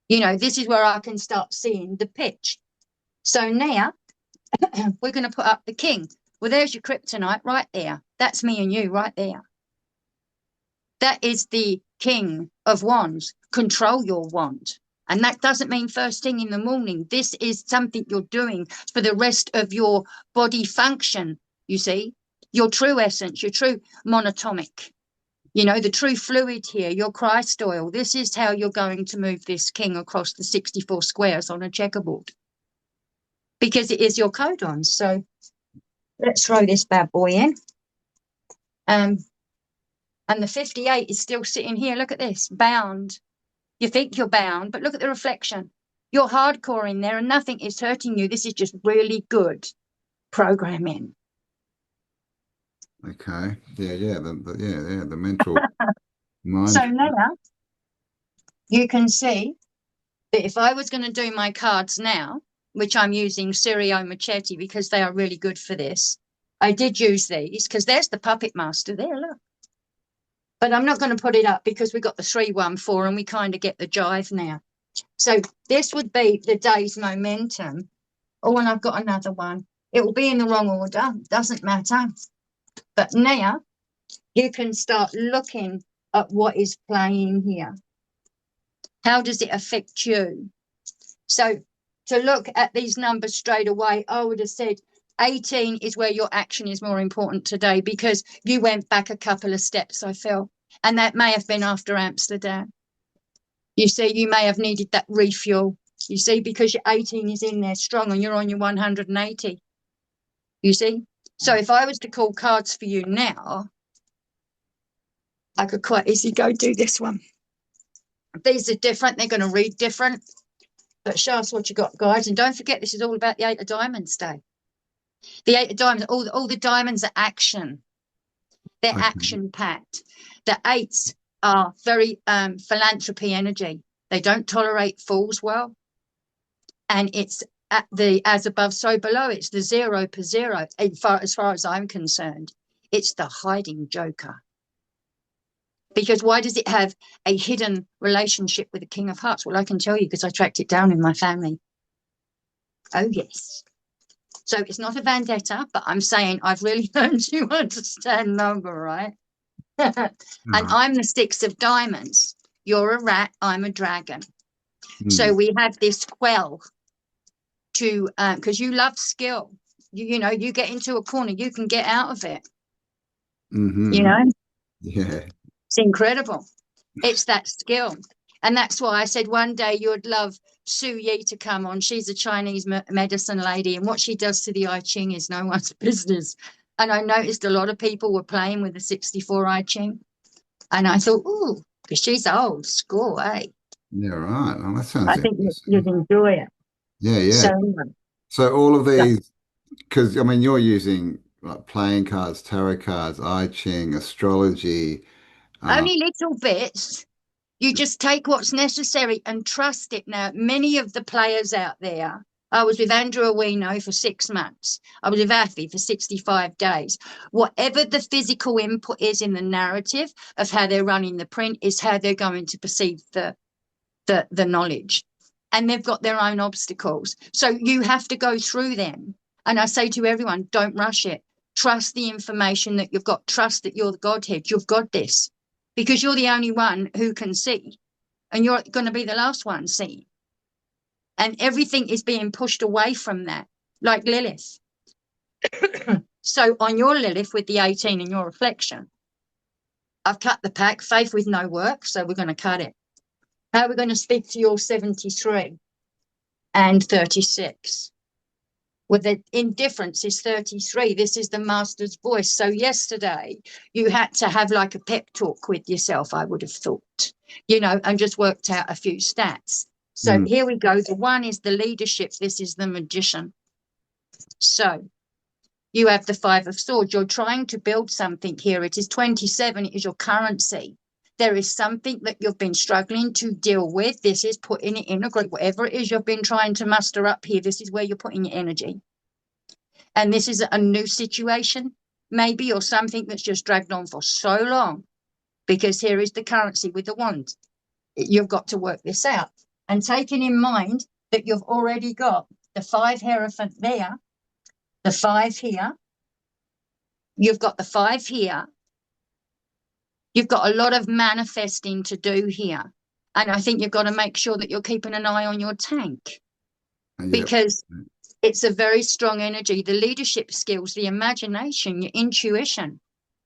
This is where I can start seeing the pitch. So now we're going to put up the king. Well, there's your kryptonite right there. That's me and you right there. That is the king of wands. Control your wand. And that doesn't mean first thing in the morning. This is something you're doing for the rest of your body function, you see. Your true essence, your true monatomic. The true fluid here, your Christ oil. This is how you're going to move this king across the 64 squares on a checkerboard, because it is your codon. So let's throw this bad boy in. And the 58 is still sitting here. Look at this, bound. You think you're bound, but look at the reflection. You're hardcore in there and nothing is hurting you. This is just really good programming. Okay. Yeah. The mental mind. So now you can see that if I was going to do my cards now, which I'm using Sirio Machete because they are really good for this, I did use these because there's the Puppet Master there, look. But I'm not going to put it up because we got the 314 and we kind of get the jive now. So this would be the Daze momentum. Oh, and I've got another one. It will be in the wrong order. Doesn't matter. But now you can start looking at what is playing here. How does it affect you? So to look at these numbers straight away, I would have said 18 is where your action is more important today because you went back a couple of steps, I feel. And that may have been after Amsterdam. You see, you may have needed that refuel. You see, because your 18 is in there strong and you're on your 180. You see? So if I was to call cards for you now, I could quite easily go do this one. These are different. They're going to read different. But show us what you got, guys. And don't forget, this is all about the Eight of Diamonds Day. The Eight of Diamonds, all the diamonds are action. They're Okay. action packed. The eights are very philanthropy energy. They don't tolerate fools well. And it's at the as above, so below. It's the zero per zero. As far as I'm concerned, it's the hiding joker. Because why does it have a hidden relationship with the King of Hearts? Well, I can tell you because I tracked it down in my family. Oh, yes. So it's not a vendetta, but I'm saying I've really learned to understand number, right? And All I'm the six of diamonds. You're a rat, I'm a dragon. So right. we have this quell to, because you love skill. You know, you get into a corner, you can get out of it. You Mm-hmm. know, Yeah. it's incredible. It's that skill. And that's why I said one day you'd love Su Yi to come on. She's a Chinese medicine lady, and what she does to the I Ching is no one's business. And I noticed a lot of people were playing with the 64 I Ching. And I thought, ooh, because she's old school, eh? Yeah, right. Well, that I sounds think interesting. you'd enjoy it. Yeah, So, yeah. So all of so these, because I mean, you're using like playing cards, tarot cards, I Ching, astrology. Uh, only little bits. You just take what's necessary and trust it. Now, many of the players out there, I was with Andrew Awino for 6 months. I was with Afi for 65 days. Whatever the physical input is in the narrative of how they're running the print is how they're going to perceive the knowledge. And they've got their own obstacles. So you have to go through them. And I say to everyone, don't rush it. Trust the information that you've got. Trust that you're the Godhead. You've got this because you're the only one who can see. And you're going to be the last one seen. And everything is being pushed away from that, like Lilith. So on your Lilith with the 18 in your reflection, I've cut the pack, faith with no work. So we're going to cut it. How are we going to speak to your 73 and 36? Well, the indifference is 33. This is the master's voice. So yesterday you had to have like a pep talk with yourself, I would have thought, you know, and just worked out a few stats. So mm, here we go. The one is the leadership. This is the magician. So you have the five of swords. You're trying to build something here. It is 27. It is your currency. There is something that you've been struggling to deal with. This is putting it in a group. Whatever it is you've been trying to muster up here, this is where you're putting your energy. And this is a new situation, maybe, or something that's just dragged on for so long. Because here is the currency with the wand. You've got to work this out. And taking in mind that you've already got the five Hierophant there, the five here, you've got the five here, you've got a lot of manifesting to do here. And I think you've got to make sure that you're keeping an eye on your tank yeah. because it's a very strong energy. The leadership skills, the imagination, your intuition.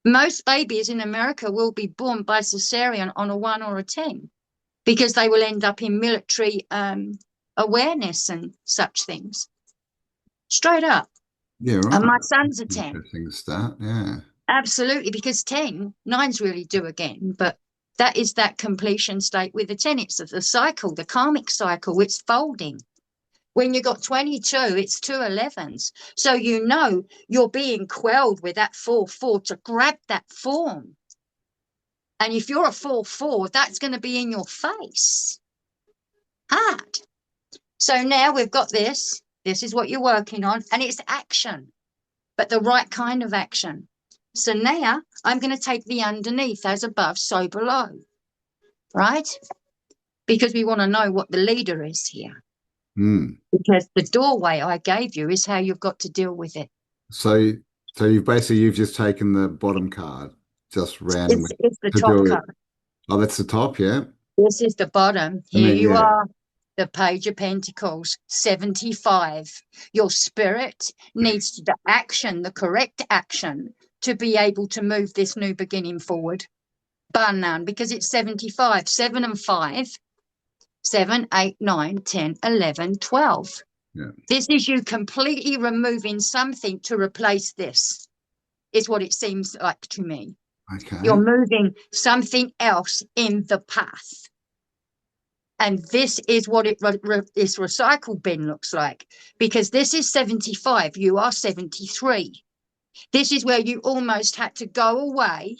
Most babies in America will be born by cesarean on a 1 or a 10 because they will end up in military awareness and such things. Straight up. Yeah, And right. my son's a 10. Interesting start. Yeah. Absolutely, because 10, nines really do again, but that is that completion state with the 10. It's the cycle, the karmic cycle, it's folding. When you got 22, it's two 11s. So you know you're being quelled with that 4-4 to grab that form. And if you're a 4-4, that's going to be in your face. Hard. So now we've got this. This is what you're working on, and it's action, but the right kind of action. So now I'm going to take the underneath as above, so below, right? Because we want to know what the leader is here. Mm. Because the doorway I gave you is how you've got to deal with it. So, so you've just taken the bottom card, just It's, randomly it's the to top do it. card. Oh, that's the top, yeah. This is the bottom. And Here then you yeah, are. The Page of Pentacles, 75. Your spirit needs the action, the correct action, to be able to move this new beginning forward. Bar none, because it's 75. 7 and 5. 7, 8, 9, 10, 11, 12. Yeah. This is you completely removing something to replace this, is what it seems like to me. You're Okay. moving something else in the path. And this is what this recycle bin looks like, because this is 75. You are 73. This is where you almost had to go away,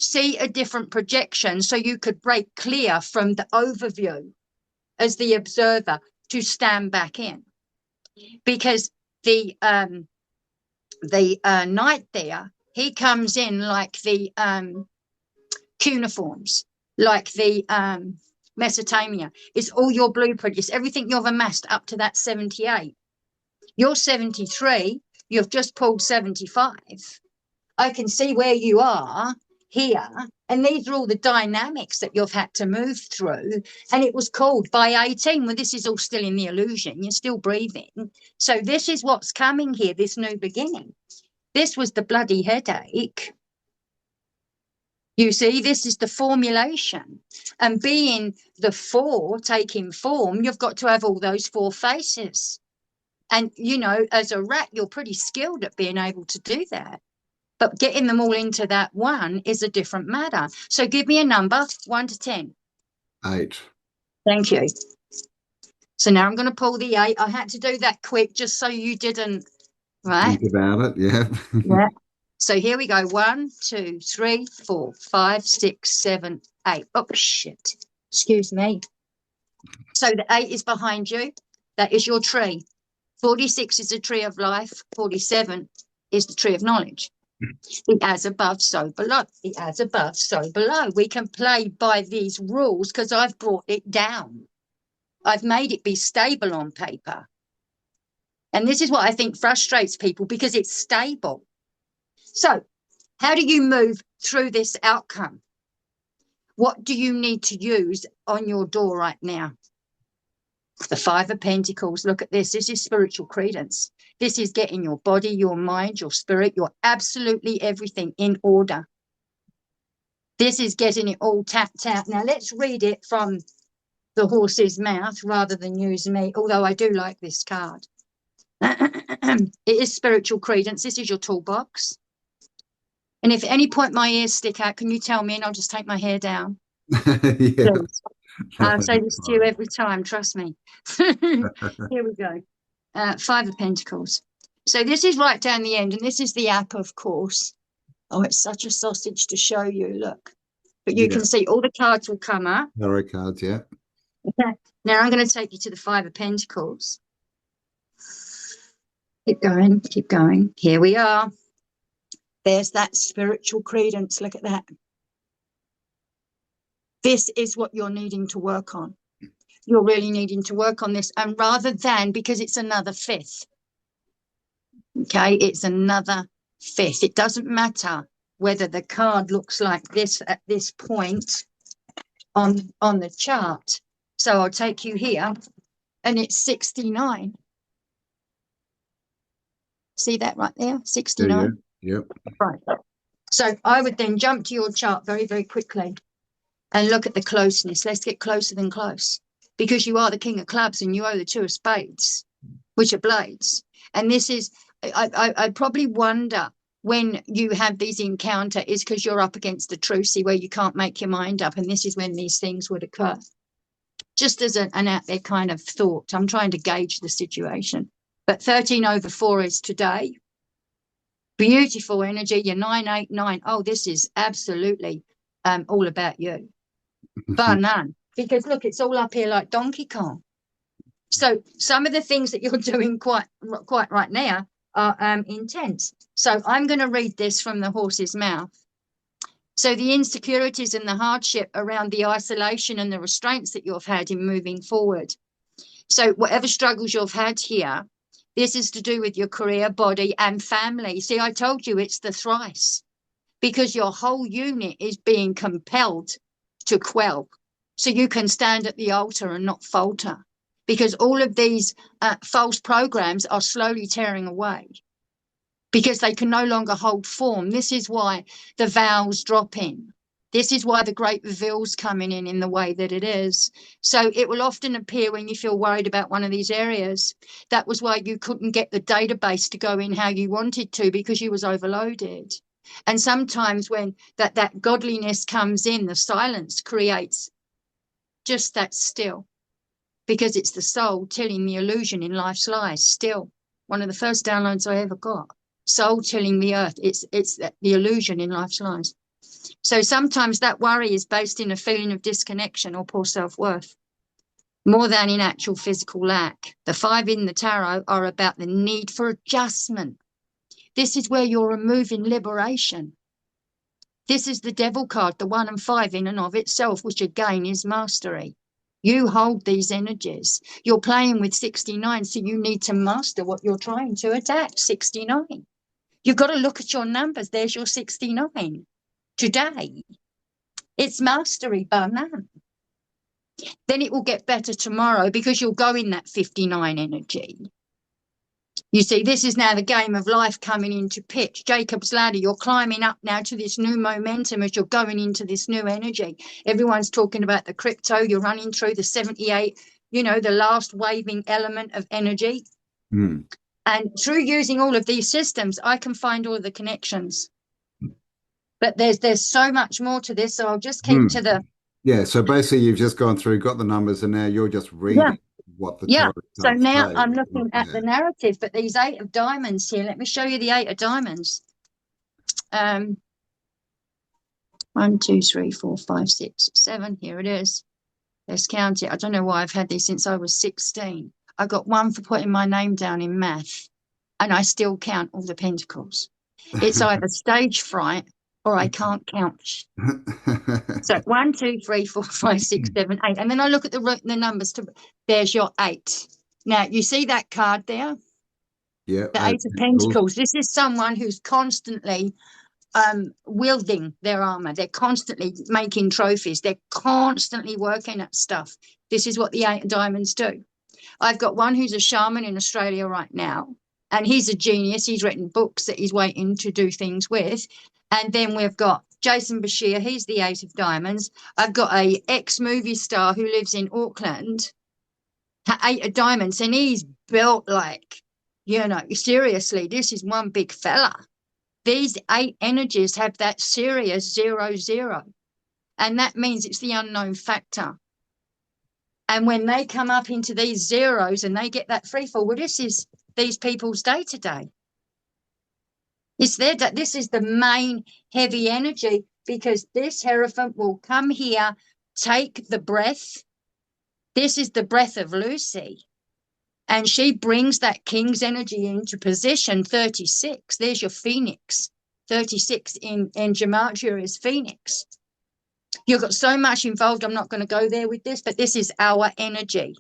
see a different projection so you could break clear from the overview as the observer to stand back in. Because the knight there, he comes in like the cuneiforms, like the Mesopotamia. It's all your blueprint. It's everything you've amassed up to that 78. You're 73. You've just pulled 75. I can see where you are here. And these are all the dynamics that you've had to move through. And it was called by 18. Well, this is all still in the illusion. You're still breathing. So this is what's coming here, this new beginning. This was the bloody headache. You see, this is the formulation. And being the 4 taking form, you've got to have all those 4 faces. And, you know, as a rat, you're pretty skilled at being able to do that. But getting them all into that one is a different matter. So give me a number, 1 to 10. 8. Thank you. So now I'm going to pull the 8. I had to do that quick just so you didn't, right? Think about it. Yeah. Yeah. So here we go. 1, 2, 3, 4, 5, 6, 7, 8. Oh, shit. Excuse me. So the 8 is behind you. That is your tree. 46 is the tree of life. 47 is the tree of knowledge. The as above, so below. The as above, so below. We can play by these rules because I've brought it down. I've made it be stable on paper. And this is what I think frustrates people, because it's stable. So how do you move through this outcome? What do you need to use on your door right now? The 5 of Pentacles. Look at this. This is spiritual credence. This is getting your body, your mind, your spirit, your absolutely everything in order. This is getting it all tapped out. Now let's read it from the horse's mouth rather than use me, although I do like this card. It is spiritual credence. This is your toolbox. And if at any point my ears stick out, can you tell me and I'll just take my hair down? Yeah. Please. I say this to you every time, trust me. Here we go. 5 of Pentacles. So this is right down the end, and this is the app, of course. Oh, it's such a sausage to show you, look. But you Yeah. can see all the cards will come up. Tarot cards, yeah. Now I'm going to take you to the 5 of Pentacles. Keep going, keep going. Here we are. There's that spiritual credence. Look at that. This is what you're needing to work on. You're really needing to work on this. And rather than, because it's another 5th. Okay, it's another 5th. It doesn't matter whether the card looks like this at this point on the chart. So I'll take you here, and it's 69. See that right there? 69. Yeah. Yep. Right. So I would then jump to your chart very, very quickly and look at the closeness. Let's get closer than close, because you are the King of Clubs and you owe the 2 of Spades, which are blades. And this is, I probably wonder when you have these encounters is because you're up against the trucy where you can't make your mind up. And this is when these things would occur. Just as an out there kind of thought, I'm trying to gauge the situation. But 13 over 4 is today. Beautiful energy. You're 989. Oh, this is absolutely all about you. Bar none. Because look, it's all up here like Donkey Kong. So some of the things that you're doing quite right now are intense. So I'm going to read this from the horse's mouth. So the insecurities and the hardship around the isolation and the restraints that you've had in moving forward. So whatever struggles you've had here, this is to do with your career, body, and family. See, I told you it's the thrice, because your whole unit is being compelled to quell. so you can stand at the altar and not falter, because all of these false programs are slowly tearing away because they can no longer hold form. This is why the vows drop in. This is why the great reveal's coming in the way that it is. So it will often appear when you feel worried about one of these areas. That was why you couldn't get the database to go in how you wanted to, because you was overloaded. And sometimes when that godliness comes in, the silence creates just that still, because it's the soul tilling the illusion in life's lies. Still, one of the first downloads I ever got. Soul tilling the earth. It's the illusion in life's lies. So sometimes that worry is based in a feeling of disconnection or poor self-worth, more than in actual physical lack. The 5 in the tarot are about the need for adjustment. This is where you're removing liberation. This is the devil card, the 1 and 5 in and of itself, which again is mastery. You hold these energies. You're playing with 69, so you need to master what you're trying to attack. 69. You've got to look at your numbers. There's your 69 today. It's mastery, bar none. Then it will get better tomorrow because you'll go in that 59 energy. You see, this is now the game of life coming into pitch. Jacob's ladder, you're climbing up now to this new momentum as you're going into this new energy. Everyone's talking about the crypto. You're running through the 78, the last waving element of energy. Mm. And through using all of these systems, I can find all the connections. But there's so much more to this, so I'll just keep to the... Yeah, so basically you've just gone through, got the numbers, and now you're just Yeah, reading what the yeah. tarot So cards now say. I'm looking at the narrative, but these 8 of diamonds here, let me show you the 8 of diamonds. 1, 2, 3, 4, 5, 6, 7. Here it is. Let's count it. I don't know why I've had these since I was 16. I got 1 for putting my name down in math, and I still count all the pentacles. It's either stage fright or I can't count. So 1, 2, 3, 4, 5, 6, 7, 8. And then I look at the numbers. There's your 8. Now, you see that card there? Yeah, The 8 of pentacles. Pentacles. This is someone who's constantly wielding their armor. They're constantly making trophies. They're constantly working at stuff. This is what the 8 of Diamonds do. I've got one who's a shaman in Australia right now, and he's a genius. He's written books that he's waiting to do things with. And then we've got Jason Bashir. He's the 8 of Diamonds. I've got a ex-movie star who lives in Auckland, 8 of Diamonds, and he's built like, seriously, this is one big fella. These 8 energies have that serious 0, and that means it's the unknown factor. And when they come up into these zeros and they get that free fall, well, this is these people's day to day. It's this is the main heavy energy, because this Hierophant will come here, take the breath. This is the breath of Lucy. And she brings that king's energy into position. 36. There's your phoenix. 36 in Gematria is phoenix. You've got so much involved. I'm not going to go there with this, but this is our energy.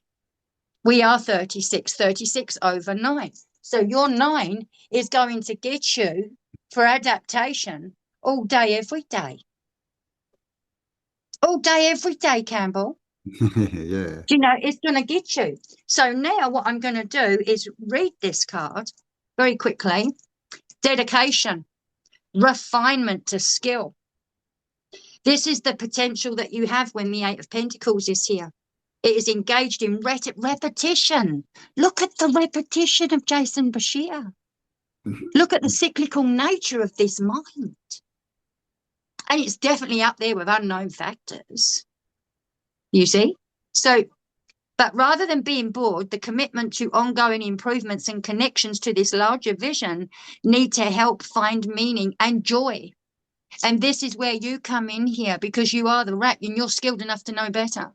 We are 36, 36 over 9. So your 9 is going to get you for adaptation all day, every day. All day, every day, Campbell. Yeah. It's going to get you. So now what I'm going to do is read this card very quickly. Dedication, refinement to skill. This is the potential that you have when the 8 of Pentacles is here. It is engaged in repetition. Look at the repetition of Jason Bashir. Look at the cyclical nature of this mind. And it's definitely up there with unknown factors. You see? So, but rather than being bored, the commitment to ongoing improvements and connections to this larger vision need to help find meaning and joy. And this is where you come in here, because you are the rat and you're skilled enough to know better.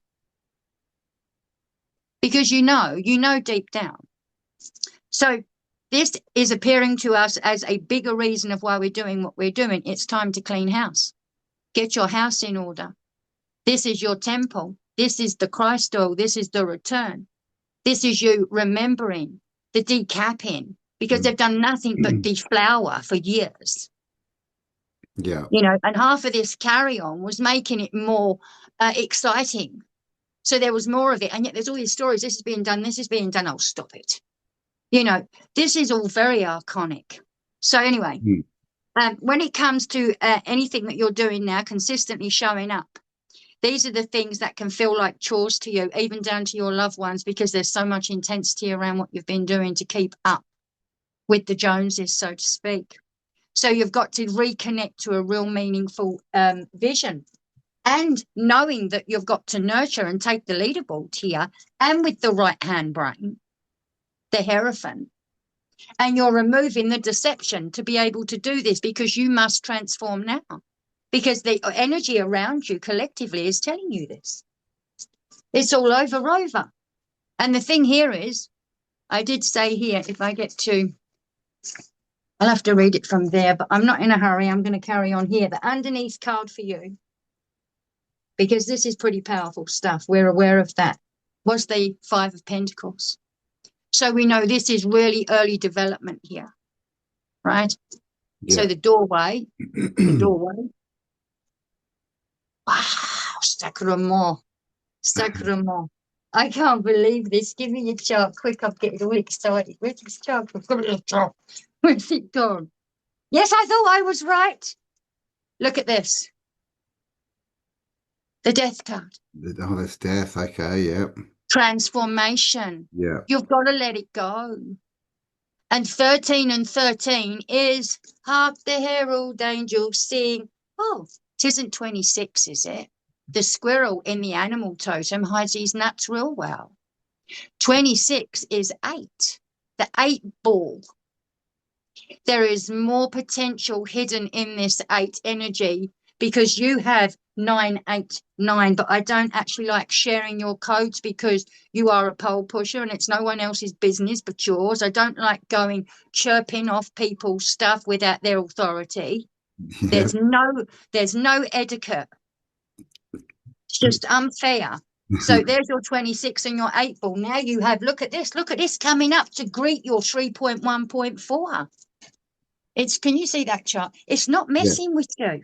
Because you know deep down. So this is appearing to us as a bigger reason of why we're doing what we're doing. It's time to clean house. Get your house in order. This is your temple. This is the Christ oil. This is the return. This is you remembering the decapping, because they've done nothing but deflower for years. Yeah. And half of this carry on was making it more exciting. So there was more of it. And yet there's all these stories. This is being done. This is being done. Oh, stop it. You know, this is all very archonic. So anyway, Mm. when it comes to anything that you're doing now, consistently showing up, these are the things that can feel like chores to you, even down to your loved ones, because there's so much intensity around what you've been doing to keep up with the Joneses, so to speak. So you've got to reconnect to a real meaningful vision, and knowing that you've got to nurture and take the leaderboard here, and with the right hand brain, the Hierophant, and you're removing the deception to be able to do this, because you must transform now, because the energy around you collectively is telling you this. It's all over. And the thing here is, I did say here, if I get to, I'll have to read it from there, but I'm not in a hurry. I'm going to carry on here. The underneath card for you, because this is pretty powerful stuff. We're aware of that, was the Five of Pentacles. So we know this is really early development here, right? So Yeah. the doorway. Wow, sacrament. I can't believe this. Give me your chart quick. I'm getting all excited. Where's this chart? Where's it gone? Yes, I thought I was right. Look at this. The death card. Oh, that's death. Okay. Yeah. Transformation. Yeah. You've got to let it go. And 13 and 13 is hark the herald angels sing. Oh, it isn't 26, is it? The squirrel in the animal totem hides his nuts real well. 26 is 8, the 8 ball. There is more potential hidden in this 8 energy, because you have 989, but I don't actually like sharing your codes, because you are a pole pusher and it's no one else's business but yours. I don't like going chirping off people's stuff without their authority. Yeah. There's no etiquette. It's just unfair. So there's your 26 and your 8 ball. Now you have, look at this coming up to greet your 3.1.4. It's, can you see that chart? It's not Yeah. messing with you.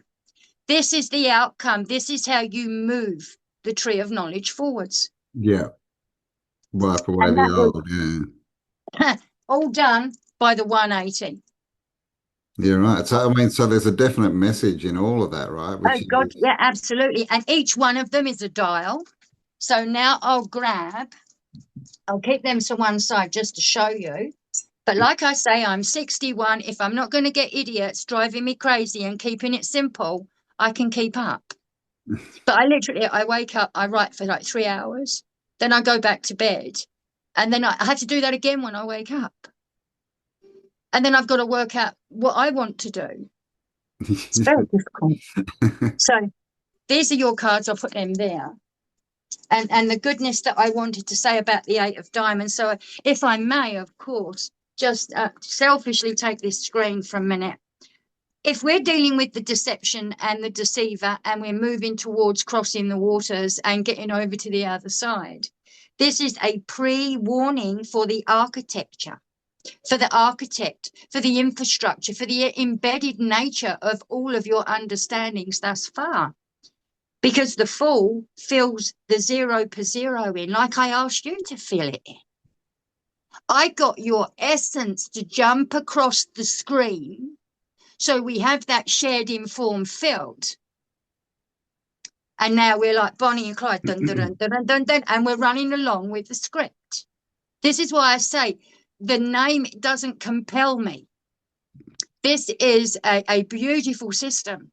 This is the outcome. This is how you move the tree of knowledge forwards. Yeah. Wipe away And the that old. Yeah. was all done by the 180. Yeah. Right. So, I mean, so there's a definite message in all of that, right? Oh, Which God, is, yeah, absolutely. And each one of them is a dial. So now I'll keep them to one side just to show you. But like I say, I'm 61. If I'm not going to get idiots driving me crazy and keeping it simple, I can keep up. But I wake up, I write for like 3 hours, then I go back to bed. And then I have to do that again when I wake up. And then I've got to work out what I want to do. It's very difficult. So these are your cards. I'll put them there. And the goodness that I wanted to say about the 8 of diamonds. So if I may, of course, just selfishly take this screen for a minute. If we're dealing with the deception and the deceiver, and we're moving towards crossing the waters and getting over to the other side, this is a pre-warning for the architecture, for the architect, for the infrastructure, for the embedded nature of all of your understandings thus far. Because the Fool fills the 0 per 0 in, like I asked you to fill it in. I got your essence to jump across the screen, so we have that shared informed field. And now we're like Bonnie and Clyde, dun, dun, dun, dun, dun, dun, and we're running along with the script. This is why I say the name doesn't compel me. This is a beautiful system,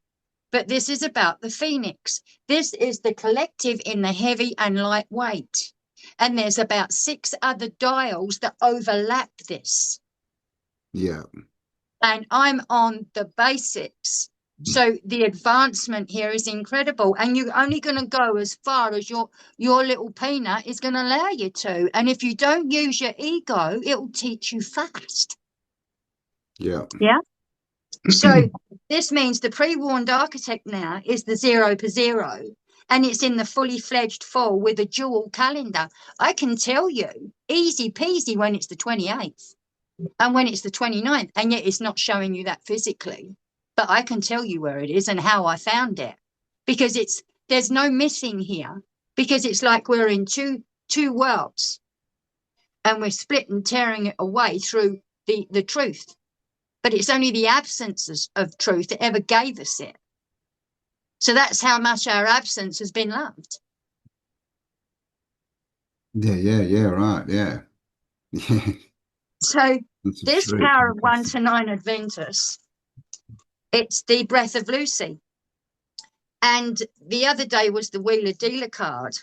but this is about the phoenix. This is the collective in the heavy and lightweight. And there's about 6 other dials that overlap this. yeah. And I'm on the basics. So the advancement here is incredible. And you're only going to go as far as your little peanut is going to allow you to. And if you don't use your ego, it'll teach you fast. Yeah. Yeah. So this means the pre-warned architect now is the 0 per 0. And it's in the fully fledged Fool with a dual calendar. I can tell you, easy peasy when it's the 28th. And when it's the 29th, and yet it's not showing you that physically, but I can tell you where it is and how I found it, because there's no missing here. because it's like we're in two worlds and we're split and tearing it away through the truth. But it's only the absences of truth that ever gave us it. So that's how much our absence has been loved. Yeah, yeah, yeah, right. Yeah. Yeah. So That's the this truth. power of 1 to 9 Adventus, it's the breath of Lucy. And the other day was the Wheeler Dealer card.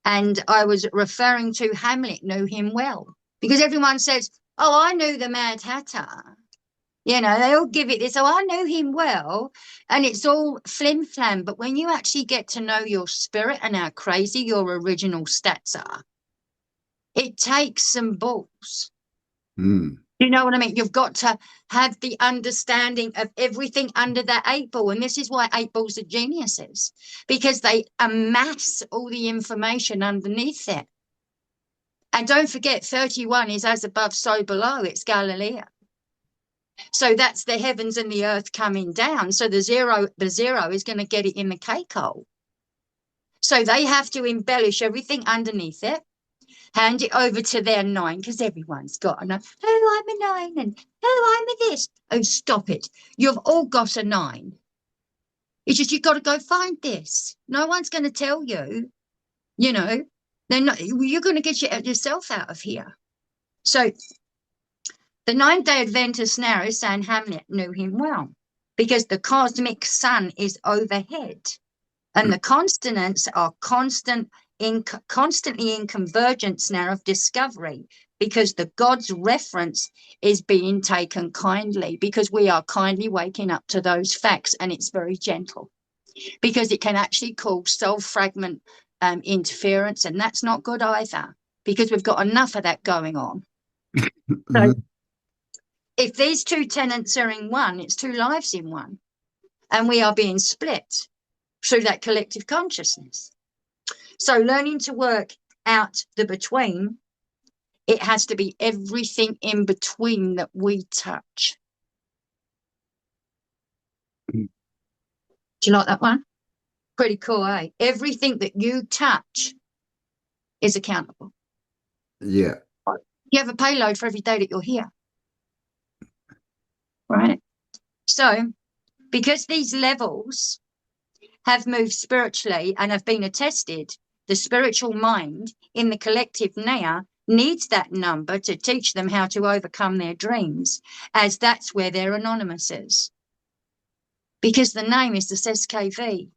And I was referring to Hamlet, knew him well. Because everyone says, oh, I knew the Mad Hatter. You know, they all give it this, oh, I knew him well. And it's all flim flam. But when you actually get to know your spirit and how crazy your original stats are, it takes some balls. Mm. You know what I mean? You've got to have the understanding of everything under that 8 ball. And this is why 8 balls are geniuses, because they amass all the information underneath it. And don't forget, 31 is as above, so below. It's Galileo. So that's the heavens and the earth coming down. So the zero is going to get it in the cake hole. So they have to embellish everything underneath it, hand it over to their 9, because everyone's got a 9. Oh, I'm a 9, and oh, I'm a this. Oh, stop it. You've all got a 9. It's just you've got to go find this. No one's going to tell you, you know, they're not, you're going to get yourself out of here. So the 9th-day Adventist now is saying Hamlet knew him well, because the cosmic sun is overhead. And the consonants are constantly in convergence now of discovery, because the God's reference is being taken kindly, because we are kindly waking up to those facts, and it's very gentle, because it can actually cause soul fragment interference, and that's not good either, because we've got enough of that going on. So Mm. if these 2 tenants are in one, it's 2 lives in one, and we are being split through that collective consciousness. So learning to work out the between, it has to be everything in between that we touch. Mm. Do you like that one? Pretty cool, eh? Everything that you touch is accountable. Yeah. You have a payload for every day that you're here, right? So because these levels have moved spiritually and have been attested, the spiritual mind in the collective now needs that number to teach them how to overcome their dreams, as that's where their anonymous is. Because the name is the SKV.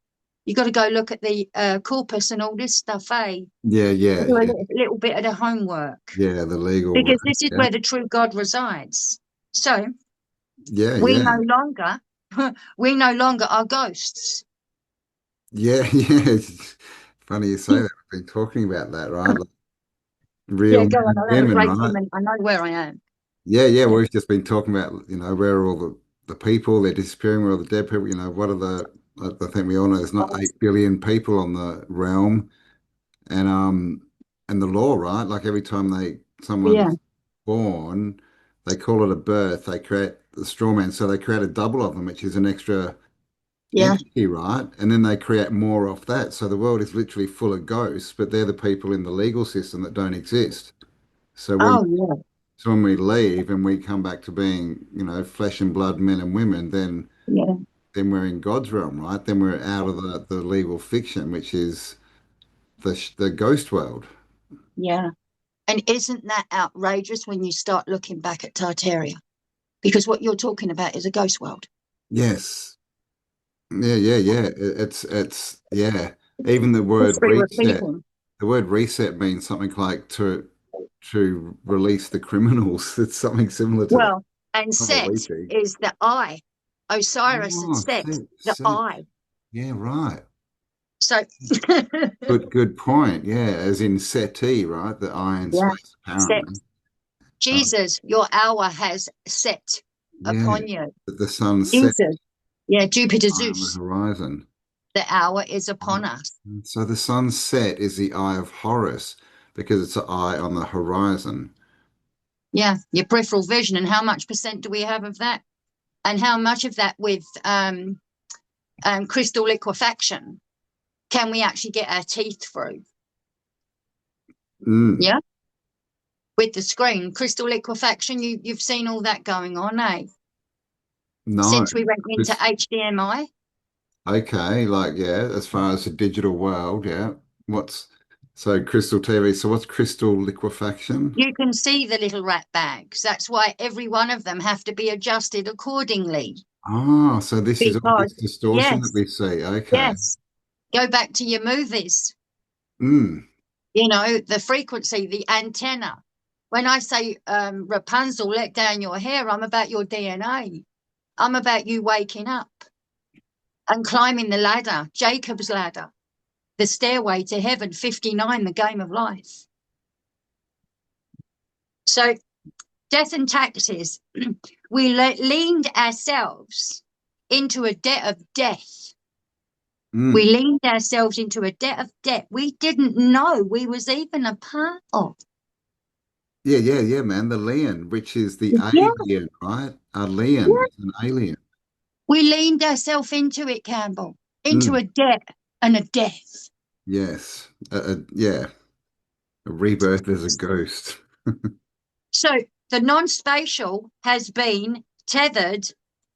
You've got to go look at the corpus and all this stuff, eh? Yeah, yeah, Do a yeah. little bit of the homework, Yeah, the legal work. because this is Yeah. where the true God resides. So Yeah, we yeah. no longer, we no longer are ghosts. Yeah, yeah. It's funny you say that. We've been talking about that, right? Like Yeah, real go men on. and I'll have a women, break for a right? minute. I know where I am. Yeah, yeah. Yeah. We've just been talking about, where are all the people, they're disappearing, where are the dead people, what are I think we all know there's not 8 billion people on the realm, and and the law, right? Like every time Yeah. someone's born, they call it a birth, they create the straw man, so they create a double of them, which is an extra Yeah. entity, right? And then they create more of that. So the world is literally full of ghosts, but they're the people in the legal system that don't exist. So when Oh, yeah. so when we leave and we come back to being, flesh and blood men and women, Yeah. then we're in God's realm, right? Then we're out of the legal fiction, which is the ghost world. Yeah. And isn't that outrageous when you start looking back at Tartaria? Because what you're talking about is a ghost world. Yes. Yeah, yeah, yeah. It's yeah. Even History repeating. the word reset means something like to release the criminals. It's something similar to that. Well, and Not what we Set think. is the eye. Osiris and Oh, Set, the set. eye. Yeah, right. So, Good point. Yeah, as in SETI, right? The iron yeah, space, Set. apparently. Um, Jesus, your hour has set yeah, upon you. the sun set Jesus. Yeah, Jupiter, eye on the Zeus. horizon. The hour is upon us. So the sunset is the eye of Horus because it's an eye on the horizon. Yeah, your peripheral vision. And how much percent do we have of that? And how much of that with crystal liquefaction? can we actually get our teeth through? Mm. Yeah. With the screen, crystal liquefaction, you've seen all that going on, eh? No. Since we went into Chris- HDMI, okay, like yeah, as far as the digital world, yeah. What's so crystal TV? So what's crystal liquefaction? you can see the little rat bags. That's why every one of them have to be adjusted accordingly. Oh, so this is all Because, this distortion that yes, we see. Okay. yes, go back to your movies, Mm. the frequency, the antenna. When I say Rapunzel, let down your hair, I'm about your DNA. I'm about you waking up and climbing the ladder, Jacob's ladder, the stairway to heaven, 59, the game of life. So, death and taxes, we leaned ourselves into a debt of death. We Mm. leaned ourselves into a debt of debt we didn't know we was even a part of. Yeah, yeah, yeah, man. The Leon, which is the Yeah, alien, right? A Leon yeah. is an alien. We leaned ourselves into it, Campbell, into Mm. a debt and a death. Yes. Yeah. A rebirth as a ghost. So the non-spatial has been tethered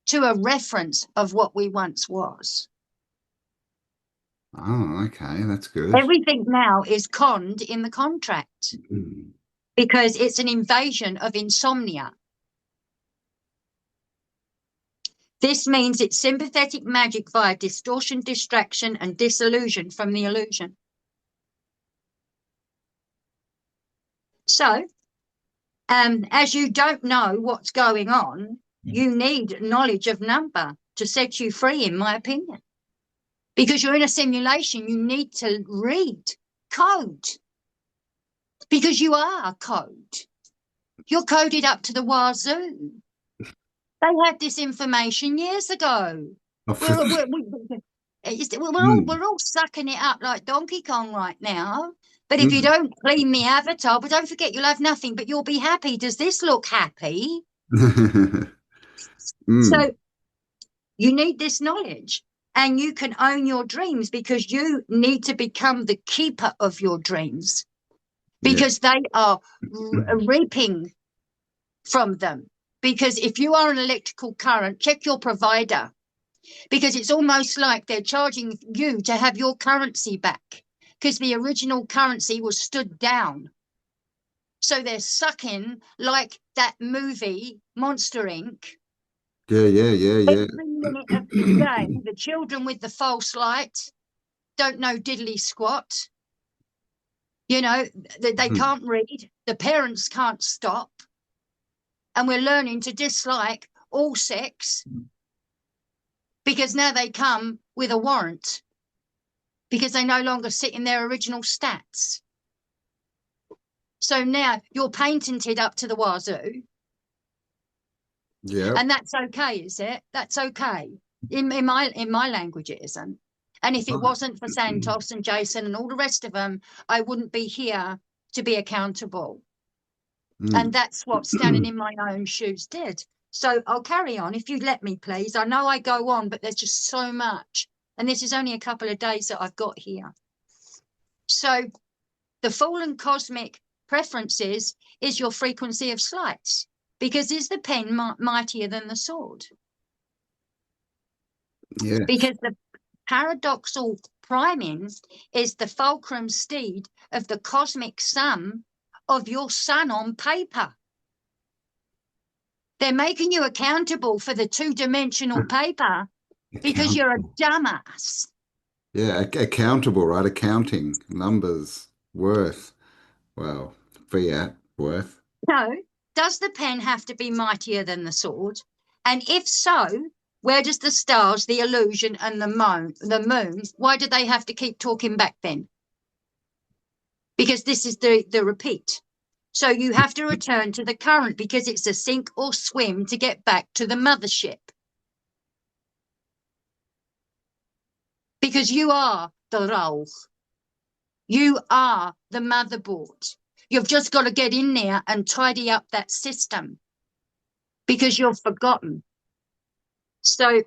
to a reference of what we once was. Oh, okay. That's good. Everything now is conned in the contract Mm. because it's an invasion of insomnia. This means it's sympathetic magic via distortion, distraction, and disillusion from the illusion. So, as you don't know what's going on, you need knowledge of number to set you free, in my opinion. Because you're in a simulation, you need to read code because you are code. You're coded up to the wazoo. They had this information years ago. We're, we're, we, Mm. we're all sucking it up like Donkey Kong right now. But if you Mm. don't clean the avatar, but don't forget you'll have nothing, but you'll be happy. Does this look happy? Mm. So you need this knowledge and you can own your dreams because you need to become the keeper of your dreams Yeah. because they are reaping from them. Because if you are an electrical current, check your provider because it's almost like they're charging you to have your currency back because the original currency was stood down. So they're sucking like that movie, Monster Inc. Yeah, yeah, yeah, Every minute of the day, yeah. the children with the false light don't know diddly squat. They can't read. The parents can't stop. And we're learning to dislike all sex because now they come with a warrant because they no longer sit in their original stats. So now you're patented up to the wazoo, Yep. and that's okay, is it? That's okay. In my language, it isn't. And if it Right. wasn't for Santos and Jason and all the rest of them, I wouldn't be here to be accountable. And Mm. that's what standing in my own shoes did. So I'll carry on if you'd let me, please. I know I go on, but there's just so much. And this is only a couple of days that I've got here. So the fallen cosmic preferences is your frequency of slights. Because is the pen mightier than the sword? Yes. Because the paradoxal priming is the fulcrum steed of the cosmic sum of your sun on paper. They're making you accountable for the two-dimensional paper because you're a Accountable. dumbass. Yeah, accountable, right? Accounting, numbers, worth. Wow. Fiat, worth. So, does the pen have to be mightier than the sword? And if so, where does the stars, the illusion, and the moon, why do they have to keep talking back then? Because this is the repeat. So you have to return to the current because it's a sink or swim to get back to the mothership. Because you are the role. You are the motherboard. You've just got to get in there and tidy up that system because you've forgotten. So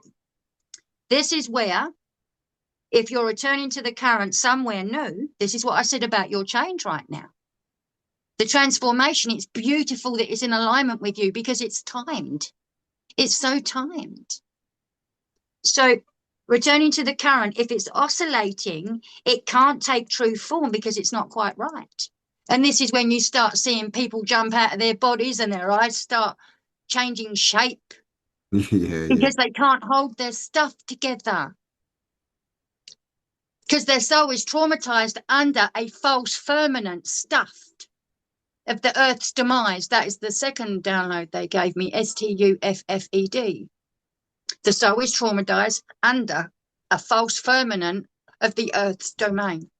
this is where If you're returning to the current somewhere new, this is what I said about your change right now. The transformation, it's beautiful that it's in alignment with you because it's timed. It's so timed. So returning to the current, if it's oscillating, it can't take true form because it's not quite right. And this is when you start seeing people jump out of their bodies and their eyes start changing shape Yeah, yeah. because they can't hold their stuff together. Because their soul is traumatized under a false firmament stuffed of the earth's demise. That is the second download they gave me, STUFFED. The soul is traumatized under a false firmament of the earth's domain.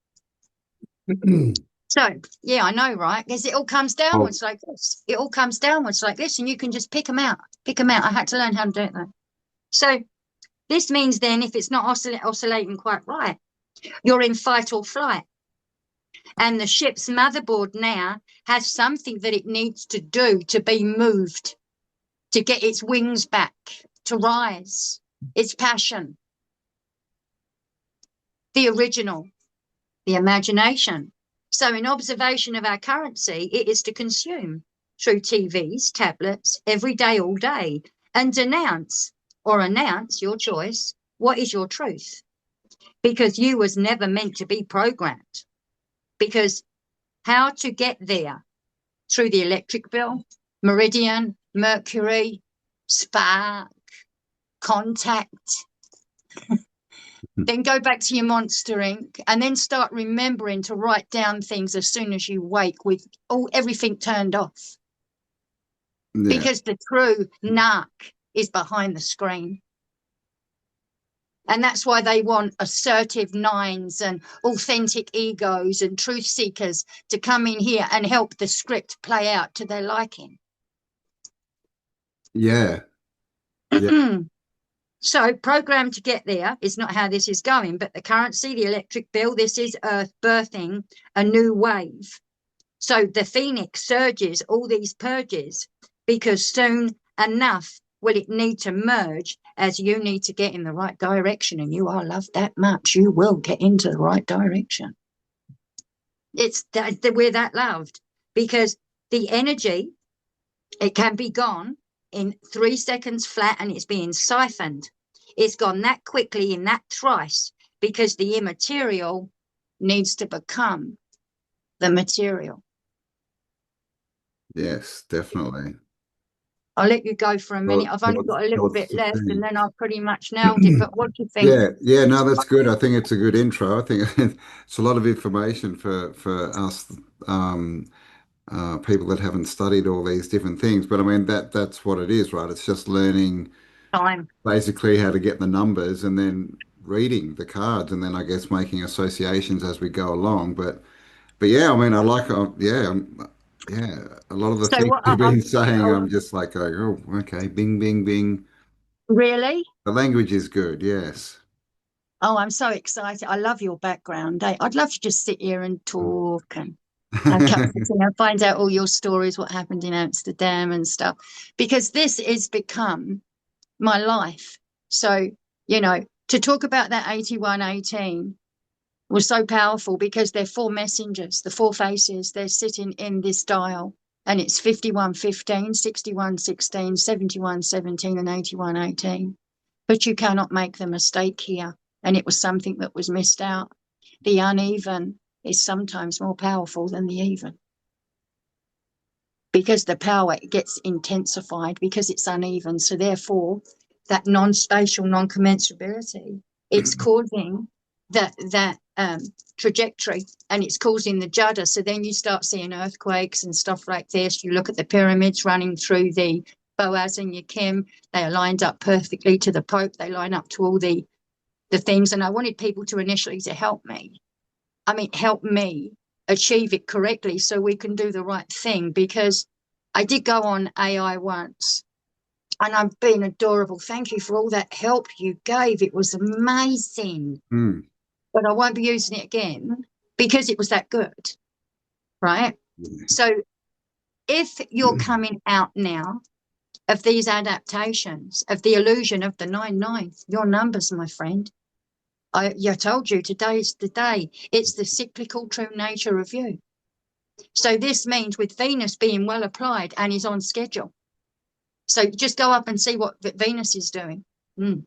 So, yeah, I know, right? Because it all comes Oh, downwards like this. It all comes downwards like this, and you can just pick them out. Pick them out. I had to learn how to do it, though. So this means then if it's not oscillating quite right, you're in fight or flight. And the ship's motherboard now has something that it needs to do to be moved, to get its wings back, to rise, its passion, the original, the imagination. So in observation of our currency, it is to consume through TVs, tablets, every day, all day, and denounce or announce, your choice, what is your truth. Because you was never meant to be programmed. Because how to get there through the electric bill, meridian, mercury, spark, contact, then go back to your Monster Inc. and then start remembering to write down things as soon as you wake with everything turned off. yeah. Because the true narc is behind the screen. And that's why they want assertive nines and authentic egos and truth seekers to come in here and help the script play out to their liking. Yeah. Yeah. So programmed to get there is not how this is going, but the currency, the electric bill, this is Earth birthing a new wave. So the phoenix surges all these purges because soon enough will it need to merge as you need to get in the right direction. And you are loved that much, you will get into the right direction. We're that loved because the energy, it can be gone in 3 seconds flat and it's being siphoned. It's gone that quickly in that thrice because the immaterial needs to become the material. Yes, definitely. I'll let you go for a minute. I've only got a little Thoughts bit to left and think. then I've pretty much nailed it. But what do you think? Yeah, yeah, no, that's good. I think it's a good intro. I think it's a lot of information for us people that haven't studied all these different things. But I mean that's what it is, right? It's just learning Time. basically how to get the numbers and then reading the cards and then I guess making associations as we go along. But yeah, I mean I like yeah, a lot of the So things what you've been saying, oh, I'm just like going, oh, okay, bing, bing, bing. really? The language is good, yes. Oh, I'm so excited. I love your background. I'd love to just sit here and talk and have a cup of tea and find out all your stories, what happened in Amsterdam and stuff, because this has become my life. So, to talk about that 8118 was so powerful because they're four messengers, the four faces, they're sitting in this dial. And it's 5115, 6116, 7117, and 8118. But you cannot make the mistake here. And it was something that was missed out. The uneven is sometimes more powerful than the even because the power gets intensified because it's uneven. So therefore, that non-spatial non-commensurability, it's causing that trajectory and it's causing the judder. So then you start seeing earthquakes and stuff like this. You look at the pyramids running through the Boaz and Yakim. They are lined up perfectly to the Pope. They line up to all the things. And I wanted people to initially to help me. Help me achieve it correctly so we can do the right thing, because I did go on AI once and I've been adorable. Thank you for all that help you gave. It was amazing. Hmm. But I won't be using it again because it was that good, right? So if you're coming out now of these adaptations, of the illusion of the 99, your numbers, my friend, I told you today's the day. It's the cyclical true nature of you. So this means with Venus being well applied and is on schedule. So just go up and see what Venus is doing. Mm.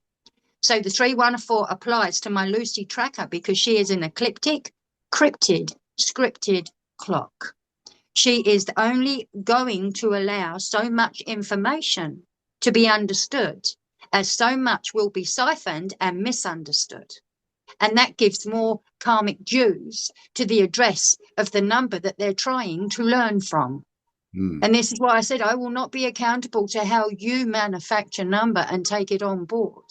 So the 314 applies to my Lucy tracker because she is an ecliptic, cryptid, scripted clock. She is only going to allow so much information to be understood, as so much will be siphoned and misunderstood. And that gives more karmic dues to the address of the number that they're trying to learn from. Mm. And this is why I said I will not be accountable to how you manufacture number and take it on board.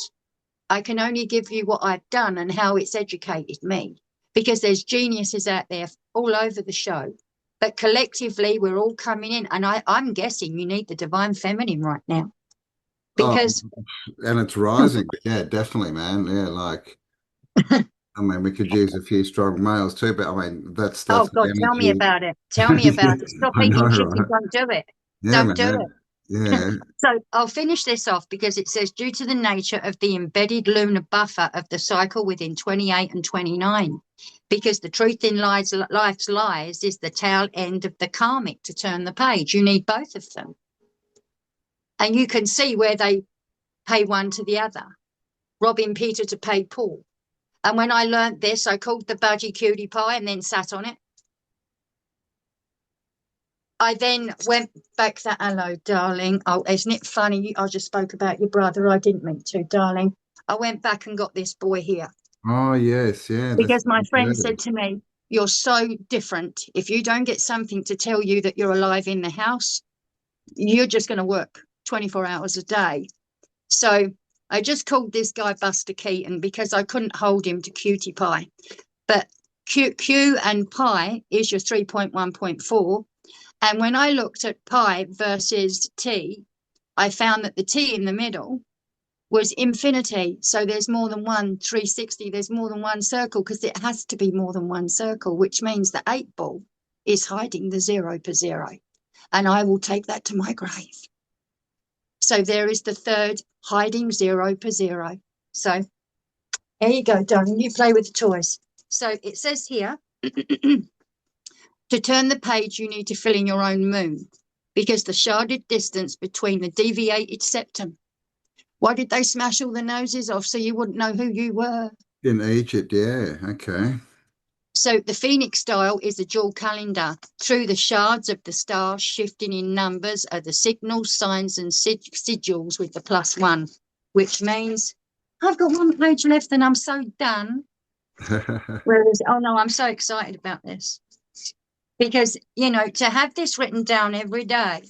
I can only give you what I've done and how it's educated me, because there's geniuses out there all over the show. But collectively, we're all coming in. And I'm guessing you need the divine feminine right now Oh, because, and it's rising. But yeah, definitely, man. Yeah, like I mean, we could use a few strong males too, but I mean, that's oh the God, tell me energy. about it. Tell me about it. Stop I know, eating chicken. right? Don't do it. Yeah, Don't do man. it. Yeah. So I'll finish this off because it says, due to the nature of the embedded lunar buffer of the cycle within 28 and 29, because the truth in life's lies is the tail end of the karmic to turn the page. You need both of them. And you can see where they pay one to the other. Robbing Peter to pay Paul. And when I learnt this, I called the budgie cutie pie and then sat on it. I then went back that, hello, darling. Oh, isn't it funny? I just spoke about your brother. I didn't mean to, darling. I went back and got this boy here Oh, yes. Yeah, that's because my friend said good. to me, you're so different. If you don't get something to tell you that you're alive in the house, you're just going to work 24 hours a day. So I just called this guy Buster Keaton because I couldn't hold him to cutie pie. But Q and pi is your 3.1.4. And when I looked at pi versus t, I found that the t in the middle was infinity. So there's more than one 360, there's more than one circle because it has to be more than one circle, which means the 8 ball is hiding the 0 per 0. And I will take that to my grave. So there is the third hiding 0 per 0. So there you go, darling. You play with the toys. So it says here, to turn the page, you need to fill in your own moon because the sharded distance between the deviated septum. Why did they smash all the noses off so you wouldn't know who you were? In Egypt, yeah. Okay. So the Phoenix style is a dual calendar. Through the shards of the stars shifting in numbers are the signals, signs, and sigils with the +1, which means I've got one page left and I'm so done. Where is it? Oh no, I'm so excited about this. Because, to have this written down every day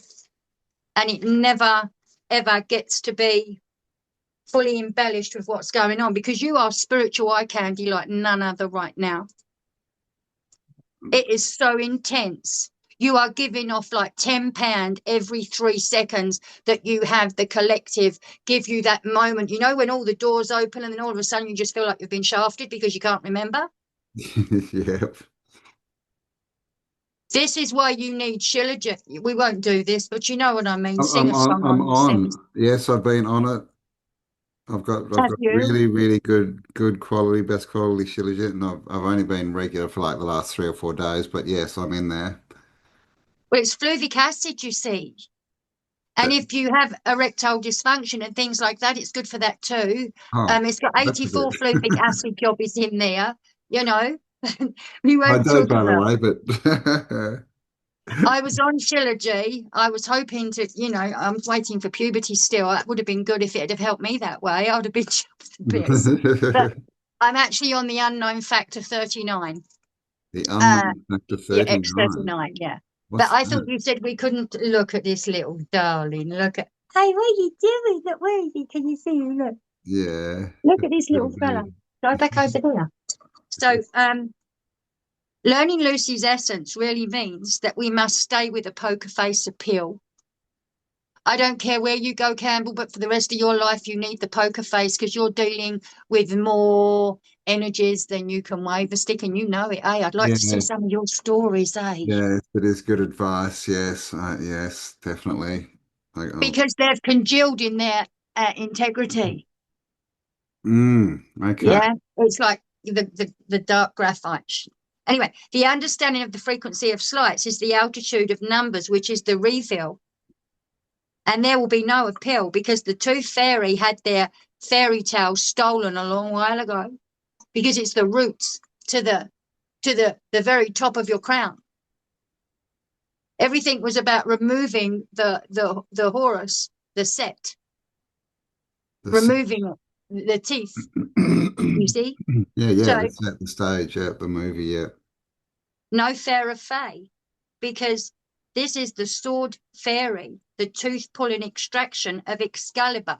and it never, ever gets to be fully embellished with what's going on, because you are spiritual eye candy like none other right now. It is so intense. You are giving off like £10 every 3 seconds that you have the collective give you that moment. You know, when all the doors open and then all of a sudden you just feel like you've been shafted because you can't remember? Yep. This is why you need Shilajit. We won't do this, but you know what I mean. I'm Sing I'm a on. song I'm on this. on. Yes, I've been on it. I've Have got you? really, really good quality, best quality shilajit, and I've only been regular for like the last 3 or 4 days, but yes, I'm in there. Well, it's fluvic acid, you see. And That, if you have erectile dysfunction and things like that, it's good for that too. oh, It's got that's a 84 bit. fluvic acid jobbies in there, you know. We I won't don't, talk by the about. way, but I was on Shilajit. I was hoping to, I'm waiting for puberty still. That would have been good if it had helped me that way. I would have been chuffed to bits. But I'm actually on the unknown factor 39. the Uh, unknown factor yeah, 39. X39, yeah. But What's I thought that? you said we couldn't look at this little darling. Look at, hey, what are you doing? Look, where is he? Can you see him? Look, Yeah, look it's at this a little little fella. bit. Go back over there. So, learning Lucy's essence really means that we must stay with a poker face appeal. I don't care where you go, Campbell, but for the rest of your life, you need the poker face because you're dealing with more energies than you can wave a stick, and you know it, eh? I'd like to see Yeah, some of your stories, eh? yes, it is good advice. Yes, yes, definitely. Because they've congealed in their integrity. Okay. Yeah, it's like the dark graphite. Anyway, the understanding of the frequency of slights is the altitude of numbers, which is the reveal. And there will be no appeal because the tooth fairy had their fairy tale stolen a long while ago because it's the roots to the very top of your crown. Everything was about removing the Horus, the set, The se- removing it, the teeth, you see? yeah, yeah, So that's at the stage, yeah, the movie, yeah. no fairer fay, because this is the sword fairy, the tooth pulling extraction of Excalibur.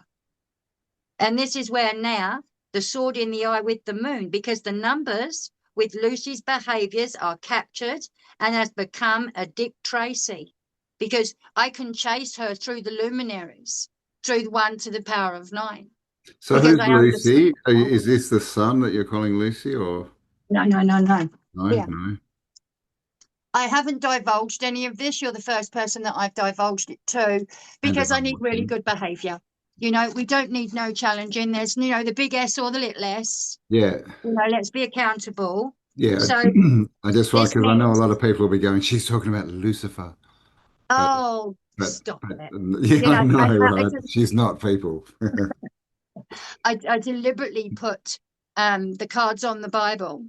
And this is where now the sword in the eye with the moon, because the numbers with Lucy's behaviors are captured and has become a Dick Tracy. Because I can chase her through the luminaries, through 1 to the power of 9. So Because who's I understand. Lucy? Is this the son that you're calling Lucy or No, no, no, no. no? Yeah. No. I haven't divulged any of this. You're the first person that I've divulged it to And because I I'm need really watching. good behavior. We don't need no challenging. There's, the big S or the little S. Yeah. Let's be accountable. Yeah. So I just like this because I know a means, lot of people will be going, she's talking about Lucifer. But oh, but stop but it. yeah, You I know, know, I right? just, She's not people. I deliberately put the cards on the Bible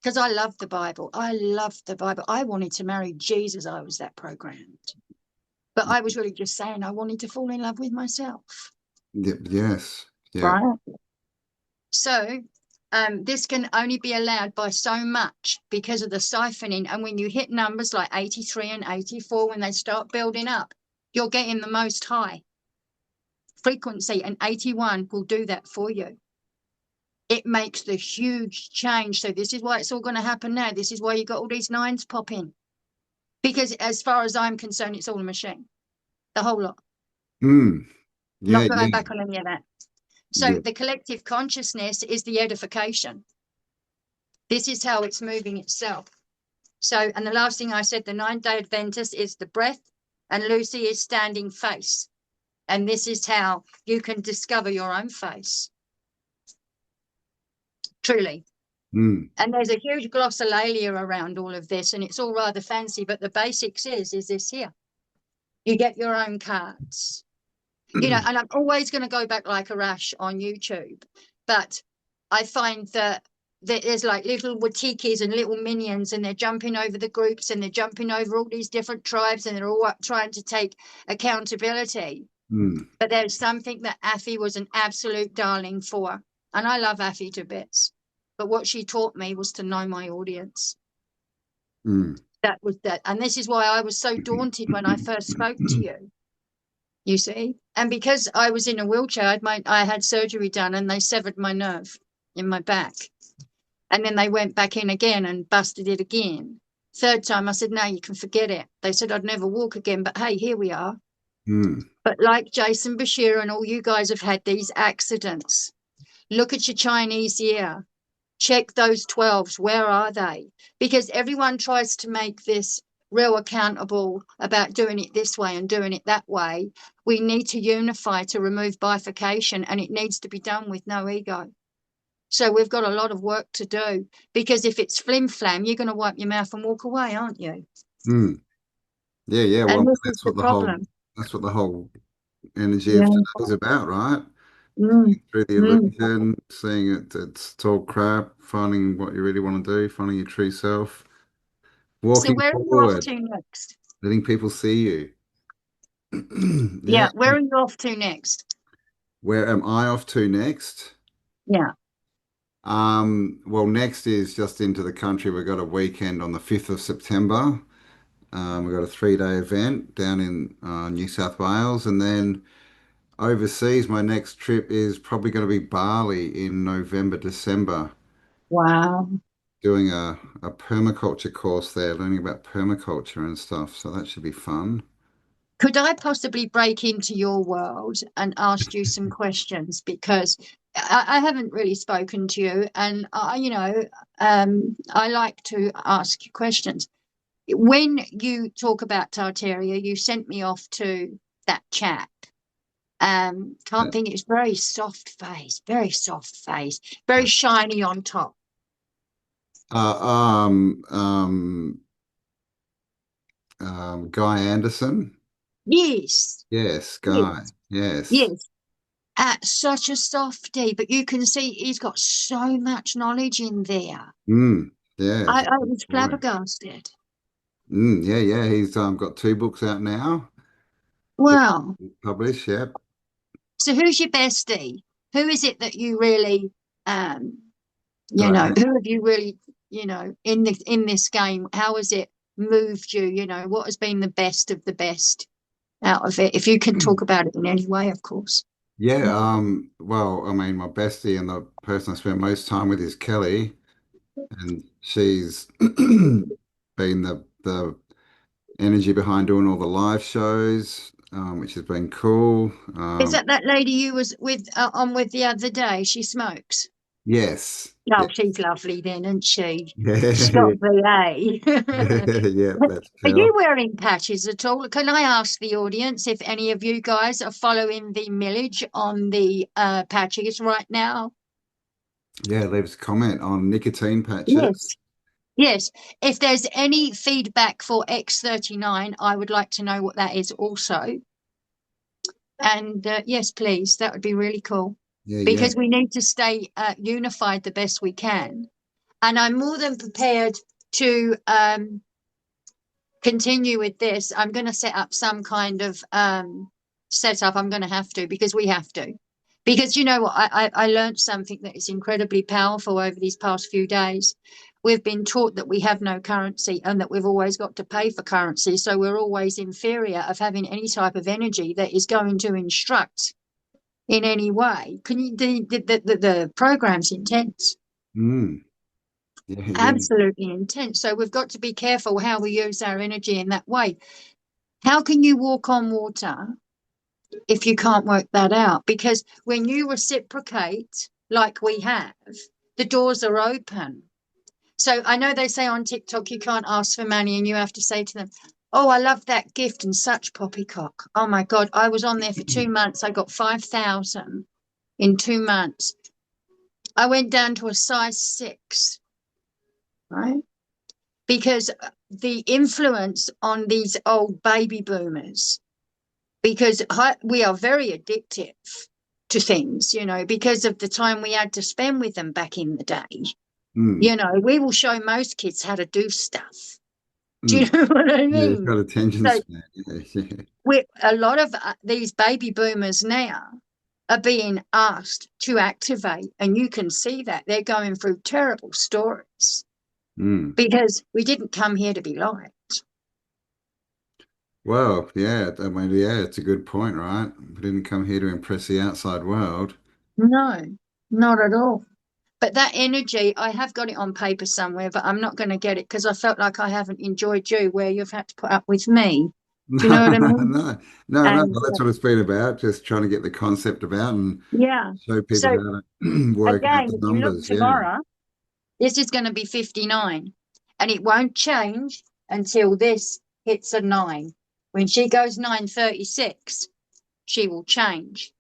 because I love the Bible. I love the Bible. I wanted to marry Jesus. I was that programmed. But I was really just saying I wanted to fall in love with myself. Yep, yes. Yeah. Right. So this can only be allowed by so much because of the siphoning. And when you hit numbers like 83 and 84, when they start building up, you're getting the most high frequency, and 81 will do that for you. It makes the huge change. So this is why it's all going to happen now. This is why you got all these nines popping. Because as far as I'm concerned, it's all a machine. The whole lot. Mm. Yeah, Not going yeah, back on any of that. So yeah. the collective consciousness is the edification. This is how it's moving itself. So, and the last thing I said, the 9-day Adventist is the breath, and Lucy is standing face. And this is how you can discover your own face. Truly. Mm. And there's a huge glossolalia around all of this, and it's all rather fancy, but the basics is this here. You get your own cards. And I'm always going to go back like a rash on YouTube, but I find that there's like little watikis and little minions, and they're jumping over the groups and they're jumping over all these different tribes, and they're all up trying to take accountability. Mm. But there's something that Affy was an absolute darling for, and I love Affy to bits. But what she taught me was to know my audience. Mm. That was that, and this is why I was so daunted when I first spoke to you. You see, and because I was in a wheelchair, I had surgery done, and they severed my nerve in my back, and then they went back in again and busted it again. Third time, I said, "No, you can forget it." They said I'd never walk again, but hey, here we are. Mm. But like Jason Bashir and all you guys have had these accidents. Look at your Chinese year. Check those 12s. Where are they? Because everyone tries to make this real accountable about doing it this way and doing it that way. We need to unify to remove bifurcation, and it needs to be done with no ego. So we've got a lot of work to do, because if it's flim flam, you're going to wipe your mouth and walk away, aren't you? Mm. Yeah, yeah. And Well, this is the problem. that's what the whole energy of Yeah. today is about, right? Mm, Through the mm. illusion, seeing it's all crap, finding what you really want to do, finding your true self, So walking where are you off forward, to next? letting people see you. Yeah. Yeah, where are you off to next? Where am I off to next? Yeah. Well, next is just into the country. We've got a weekend on the 5th of September. We've got a 3-day event down in New South Wales. And then overseas, my next trip is probably going to be Bali in November, December, Wow. doing a permaculture course there, learning about permaculture and stuff. So that should be fun. Could I possibly break into your world and ask you some questions? Because I haven't really spoken to you, and I like to ask you questions. When you talk about Tartaria, you sent me off to that chap, Can't think, it's very soft face, very shiny on top. Uh, um, um, Guy Anderson. Yes, Yes, yes, Guy. Yes. yes. Such a softie, but you can see he's got so much knowledge in there. Mm, yeah, it's a I good was boy. flabbergasted. Yeah, yeah. He's got two books out now. Just Wow. published. Yep. So who's your bestie? Who is it that you really, um, Diane. who have you really, in this game? How has it moved you? What has been the best of the best out of it? If you can talk about it in any way, of course. Yeah. Well, I mean, my bestie and the person I spend most time with is Kelly, and she's been the energy behind doing all the live shows, which has been cool. Is that lady you was with on with the other day? She smokes. Yes. Oh, Yeah. she's lovely then, isn't she? She's got Yeah. VA. Yeah. That's Are you Kel. wearing patches at all? Can I ask the audience if any of you guys are following the millage on the patches right now? Yeah. Leaves a comment on nicotine patches. Yes. Yes. If there's any feedback for X39, I would like to know what that is also. And yes, please, that would be really cool Yeah. Yeah. because we need to stay unified the best we can. And I'm more than prepared to continue with this. I'm going to set up some kind of setup. I'm going to have to because we have to. Because you know what, I learned something that is incredibly powerful over these past few days. We've been taught that we have no currency and that we've always got to pay for currency. So we're always inferior of having any type of energy that is going to instruct in any way. Can you the program's intense, Mm. Yeah. Yeah. absolutely intense. So we've got to be careful how we use our energy in that way. How can you walk on water if you can't work that out? Because when you reciprocate like we have, the doors are open. So I know they say on TikTok you can't ask for money and you have to say to them, "Oh, I love that gift and such poppycock. Oh my God, I was on there for 2 months. I got 5,000 in 2 months. I went down to a size 6, right? Because the influence on these old baby boomers, because we are very addictive to things, because of the time we had to spend with them back in the day. Mm. We will show most kids how to do stuff. Do you Mm. know what I Yeah. It's mean? got attention So span. Yeah. Yeah. a lot of these baby boomers now are being asked to activate, and you can see that they're going through terrible stories Mm. because we didn't come here to be liked. Well, yeah, I mean, yeah, it's a good point, right? We didn't come here to impress the outside world. No, not at all. But that energy, I have got it on paper somewhere, but I'm not going to get it because I felt like I haven't enjoyed you where you've had to put up with me. Do you No, know what I mean? no, no. And That's what it's been about, just trying to get the concept about and yeah. show people So how to work out again, the if you look numbers. Yeah. tomorrow, this is going to be 59 and it won't change until this hits a 9. When she goes 9:36, she will change.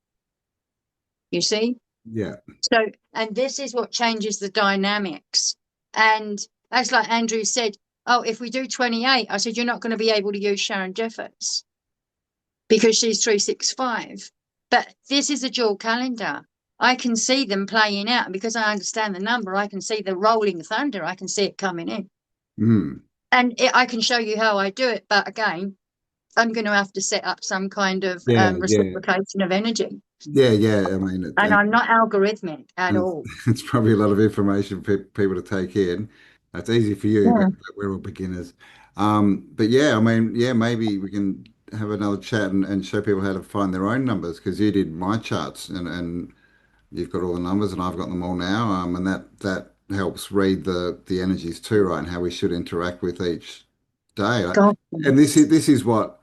You see? Yeah. So, and this is what changes the dynamics. And that's like Andrew said, oh, if we do 28, I said, you're not going to be able to use Sharon Jeffers because she's 365. But this is a dual calendar. I can see them playing out. And because I understand the number, I can see the rolling thunder. I can see it coming in. Mm. And I can show you how I do it. But again, I'm going to have to set up some kind of Yeah, yeah, reciprocation of energy. yeah, yeah. I mean, And I'm not algorithmic at and all. it's probably a lot of information for people to take in. It's easy for you, but Yeah. we're all beginners. But yeah, I mean, yeah, maybe we can have another chat and show people how to find their own numbers because you did my charts and you've got all the numbers and I've got them all now. And that helps read the energies too, right? And how we should interact with each day. God. And this is what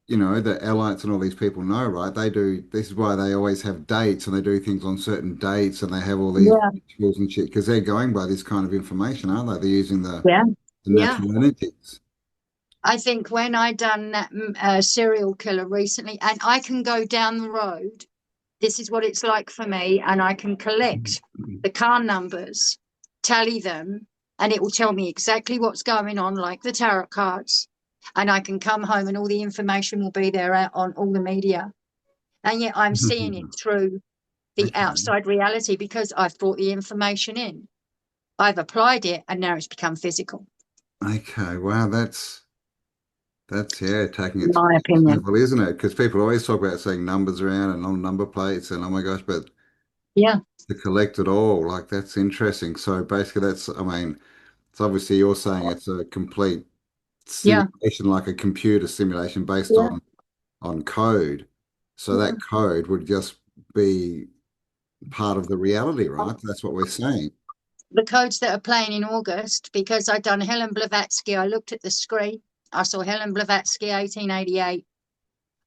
the Allites and all these people know, right? This is why they always have dates and they do things on certain dates and they have all these Yeah. rituals and shit because they're going by this kind of information, aren't they? They're using the, Yeah. the Yeah. natural energies. I think when I done that serial killer recently, and I can go down the road, this is what it's like for me, and I can collect the car numbers, tally them, and it will tell me exactly what's going on, like the tarot cards. And I can come home and all the information will be there out on all the media. And yet I'm seeing it through the Okay. outside reality because I've brought the information in. I've applied it and now it's become physical, Okay. Wow, that's yeah, taking in it to my the next opinion. level, isn't it? Because people always talk about saying numbers around and on number plates and oh my gosh, but Yeah, to collect it all, like that's interesting. So basically that's I mean, it's obviously you're saying it's a complete yeah, simulation, like a computer simulation based yeah, on code. So yeah. that code would just be part of the reality, right? That's what we're saying. The codes that are playing in August, because I'd done Helen Blavatsky, I looked at the screen, I saw Helen Blavatsky, 1888.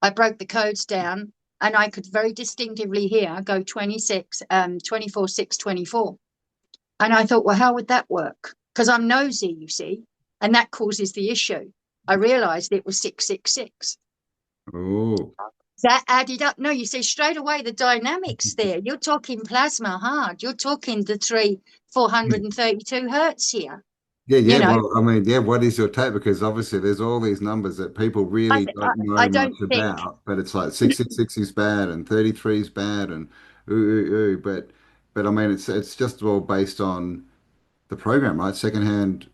I broke the codes down and I could very distinctively hear go 26, 24, 6, 24. And I thought, well, how would that work? Because I'm nosy, you see, and that causes the issue. I realized it was 666. Oh, That added up. No, you see straight away the dynamics there. You're talking plasma hard. You're talking the 432 hertz here. yeah, You yeah. know, Well, I mean, yeah, what is your take? Because obviously there's all these numbers that people I, really th- don't I know much don't think, about, but it's like 666 is bad and 33 is bad and ooh, ooh, ooh. But I mean, it's just all based on the program, right? Secondhand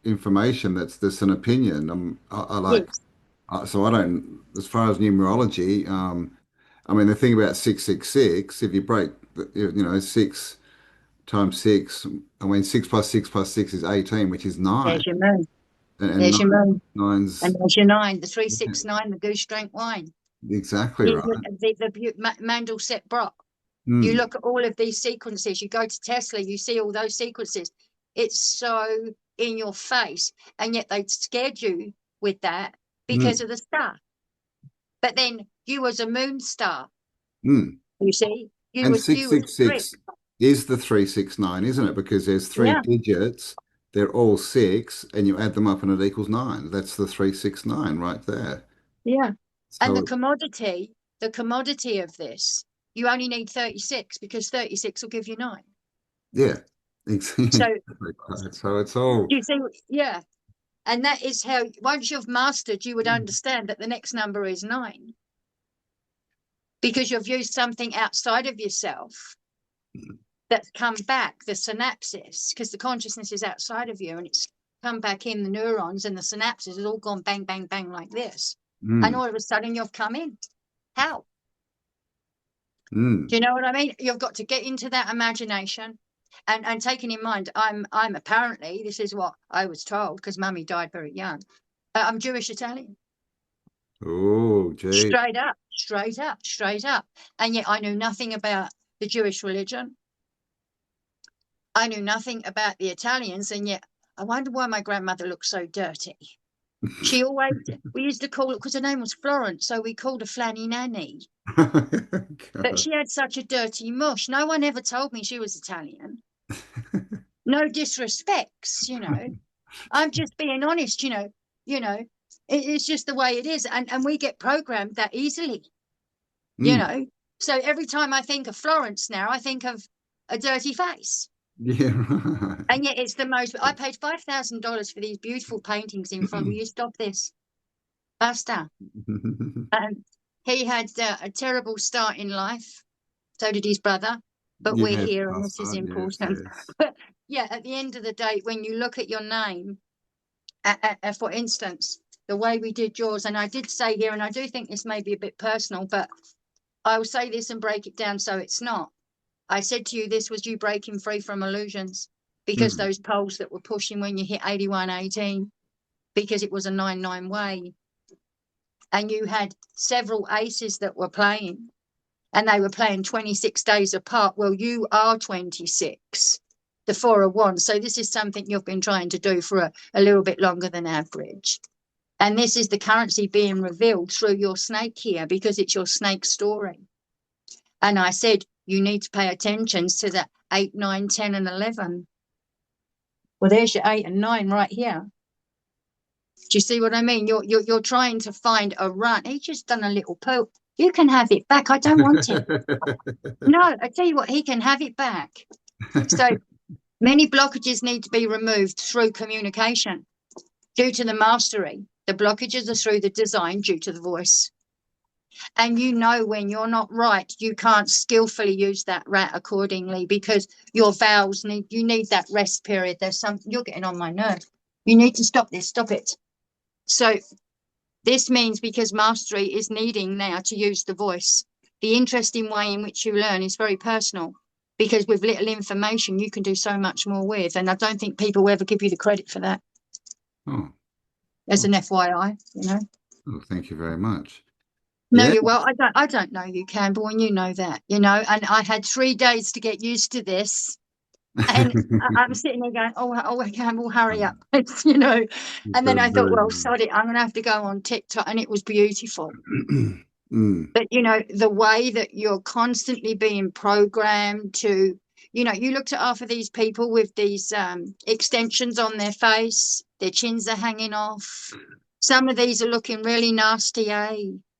information that's just an opinion. I like, yes, so I don't, as far as numerology, I mean, the thing about 666, if you break, you know, six times six, I mean, six plus six plus six is 18, which is nine. there's your moon. And There's your moon. And nine's there's your nine, the yeah, 369, the goose drank wine. exactly The, right. Mandel set Brock. You Hmm. look at all of these sequences, you go to Tesla, you see all those sequences. It's so in your face. And yet they scared you with that because Hmm. of the star. But then you was a moon star, Hmm. you see. And You was a brick. 666 is the 369, isn't it? Because there's three Yeah, digits, they're all six, and you add them up and it equals nine. That's the 369 right there. yeah. And So, the commodity of this, you only need 36 because 36 will give you nine. yeah, So exactly right. So it's all, you see, yeah. And that is how, once you've mastered, you would understand that the next number is nine because you've used something outside of yourself that's come back, the synapses, because the consciousness is outside of you and it's come back in the neurons and the synapses has all gone bang, bang, bang like this. And mm, all of a sudden you've come in. How? mm. Do you know what I mean? You've got to get into that imagination and taking in mind, I'm apparently, this is what I was told because mummy died very young. I'm Jewish Italian. Oh, gee. Straight up, straight up, straight up. And yet I knew nothing about the Jewish religion. I knew nothing about the Italians. And yet I wonder why my grandmother looked so dirty. She always, we used to call it, because her name was Florence, so we called her Flanny Nanny. But God. she had such a dirty mush. No one ever told me she was Italian. No disrespects, you know. I'm just being honest, you know, it's just the way it is. And we get programmed that easily, you Mm, know. So every time I think of Florence now, I think of a dirty face. yeah, right. And yet it's the most, I paid $5,000 for these beautiful paintings in front. Will you stop this? Basta. He had a terrible start in life. So did his brother. But we're Yes, here and this is password, yes, important. yes. But yeah, at the end of the day, when you look at your name, for instance, the way we did yours, and I did say here, and I do think this may be a bit personal, but I will say this and break it down so it's not. I said to you, this was you breaking free from illusions because Mm, those poles that were pushing when you hit 8118, because it was a 9-9 way, and you had several aces that were playing, and they were playing 26 days apart. Well, you are 26, the four of wands. So this is something you've been trying to do for a little bit longer than average. And this is the currency being revealed through your snake here because it's your snake story. And I said, you need to pay attention to the 8, 9, 10, and 11. Well, there's your 8 and 9 right here. Do you see what I mean? You're trying to find a run. He just done a little poo. You can have it back. I don't want it. No, I tell you what, he can have it back. So many blockages need to be removed through communication due to the mastery. The blockages are through the design due to the voice. And you know when you're not right, you can't skillfully use that rat accordingly because your vowels need that rest period. There's something you're getting on my nerve. You need to stop this, stop it. So this means because mastery is needing now to use the voice. The interesting way in which you learn is very personal because with little information you can do so much more with. And I don't think people will ever give you the credit for that Oh, as oh, an FYI, you know. oh, thank you very much. No, Yeah. you well, I don't know you, Campbell, and you know that, you know, and I had 3 days to get used to this. And I'm sitting there going, oh, Campbell, hurry up, you know. You've And then done I thought, very well, well. sod it, I'm going to have to go on TikTok. And it was beautiful. Mm, But, you know, the way that you're constantly being programmed to, you know, you looked at half of these people with these extensions on their face, their chins are hanging off. Some of these are looking really nasty, eh?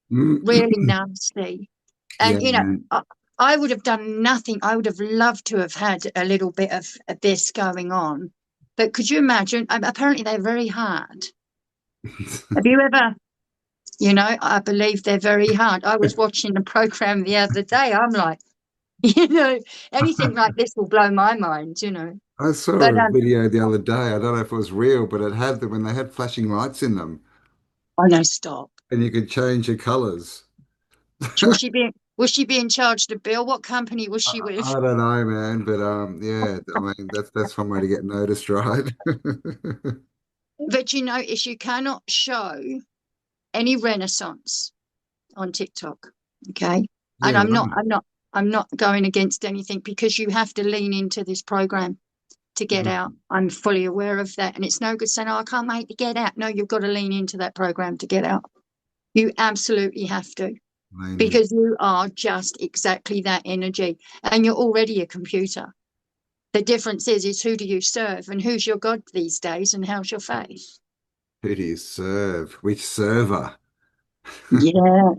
Really mm. nasty. Yeah, And, you know, man. I would have done nothing. I would have loved to have had a little bit of this going on. But could you imagine? Apparently, they're very hard. Have you ever, you know, I believe they're very hard. I was watching a program the other day. I'm like, you know, anything like this will blow my mind, you know. I saw But a video the other day. I don't know if it was real, but it had them when they had flashing lights in them, I know, stop. and you could change the colors. Was she being charged a bill? What company was she with? I don't know, man, but yeah. I mean, that's one way to get noticed, right? But you notice you cannot show any renaissance on TikTok. Okay. And Yeah, right. I'm not going against anything because you have to lean into this program to get out. Mm, I'm fully aware of that. And it's no good saying, oh, I can't wait to get out. No, you've got to lean into that program to get out. You absolutely have to lean in. because you are just exactly that energy and you're already a computer. The difference is who do you serve and who's your God these days and how's your faith? Who do you serve? Which server? Yeah,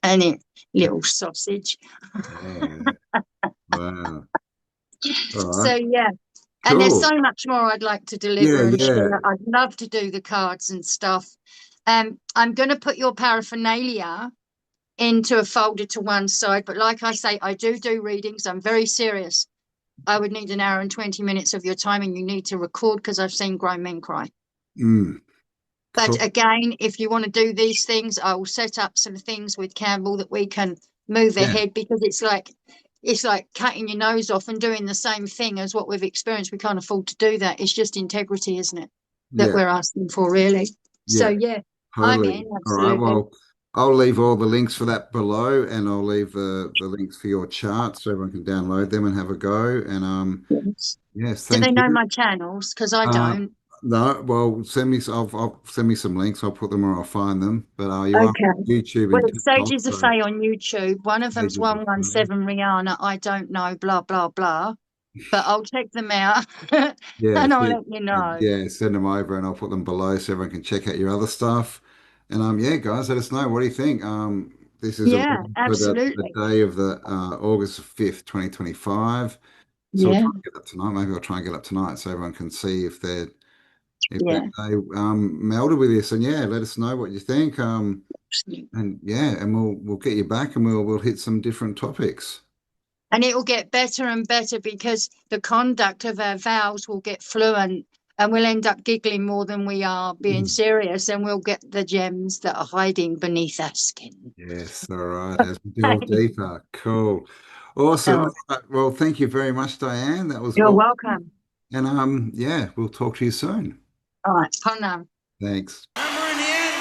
and it, little sausage. Yeah. Wow. All So right. yeah, and there's Cool. so much more I'd like to Yeah, deliver and yeah. share. I'd love to do the cards and stuff. I'm going to put your paraphernalia into a folder to one side, but like I say, I do readings. I'm very serious. I would need an hour and 20 minutes of your time, and you need to record because I've seen grown men cry. Mm, But cool. again, if you want to do these things, I will set up some things with Campbell that we can move Yeah, ahead because it's like cutting your nose off and doing the same thing as what we've experienced. We can't afford to do that. It's just integrity, isn't it? That yeah, we're asking for, really. So yeah. yeah, I'm in, Totally. All right. absolutely. Well, I'll leave all the links for that below, and I'll leave the links for your charts so everyone can download them and have a go. And Yes. yes, Do they thank know you. my channels? Because I Uh, don't. no, well, I'll send me some links. I'll put them where I'll find them. But you are on Okay. YouTube Well, and it's TikTok, Sages of so Fae on YouTube. One of them's pages of fun. 117 Rihanna. I don't know, blah, blah, blah. But I'll check them out Yeah, and I'll let you know. yeah, send them over and I'll put them below so everyone can check out your other stuff. And yeah, guys, let us know. What do you think? This is a Yeah, reading for the absolutely. day of the August 5th, 2025. So we'll Yeah, try and get up tonight. Maybe I'll try and get up tonight so everyone can see if they yeah. melded with this. And yeah, let us know what you think. Absolutely. And yeah, and we'll get you back and we'll hit some different topics. And it will get better and better because the conduct of our vowels will get fluent and we'll end up giggling more than we are being serious and we'll get the gems that are hiding beneath our skin. Yes, all right. As we delve deeper. Cool. Awesome. Oh, All right. Well, thank you very much, Diane. That was you're awesome. welcome. And yeah, we'll talk to you soon. All right, Punam. Thanks. Remember, in the end,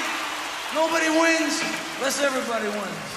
nobody wins unless everybody wins.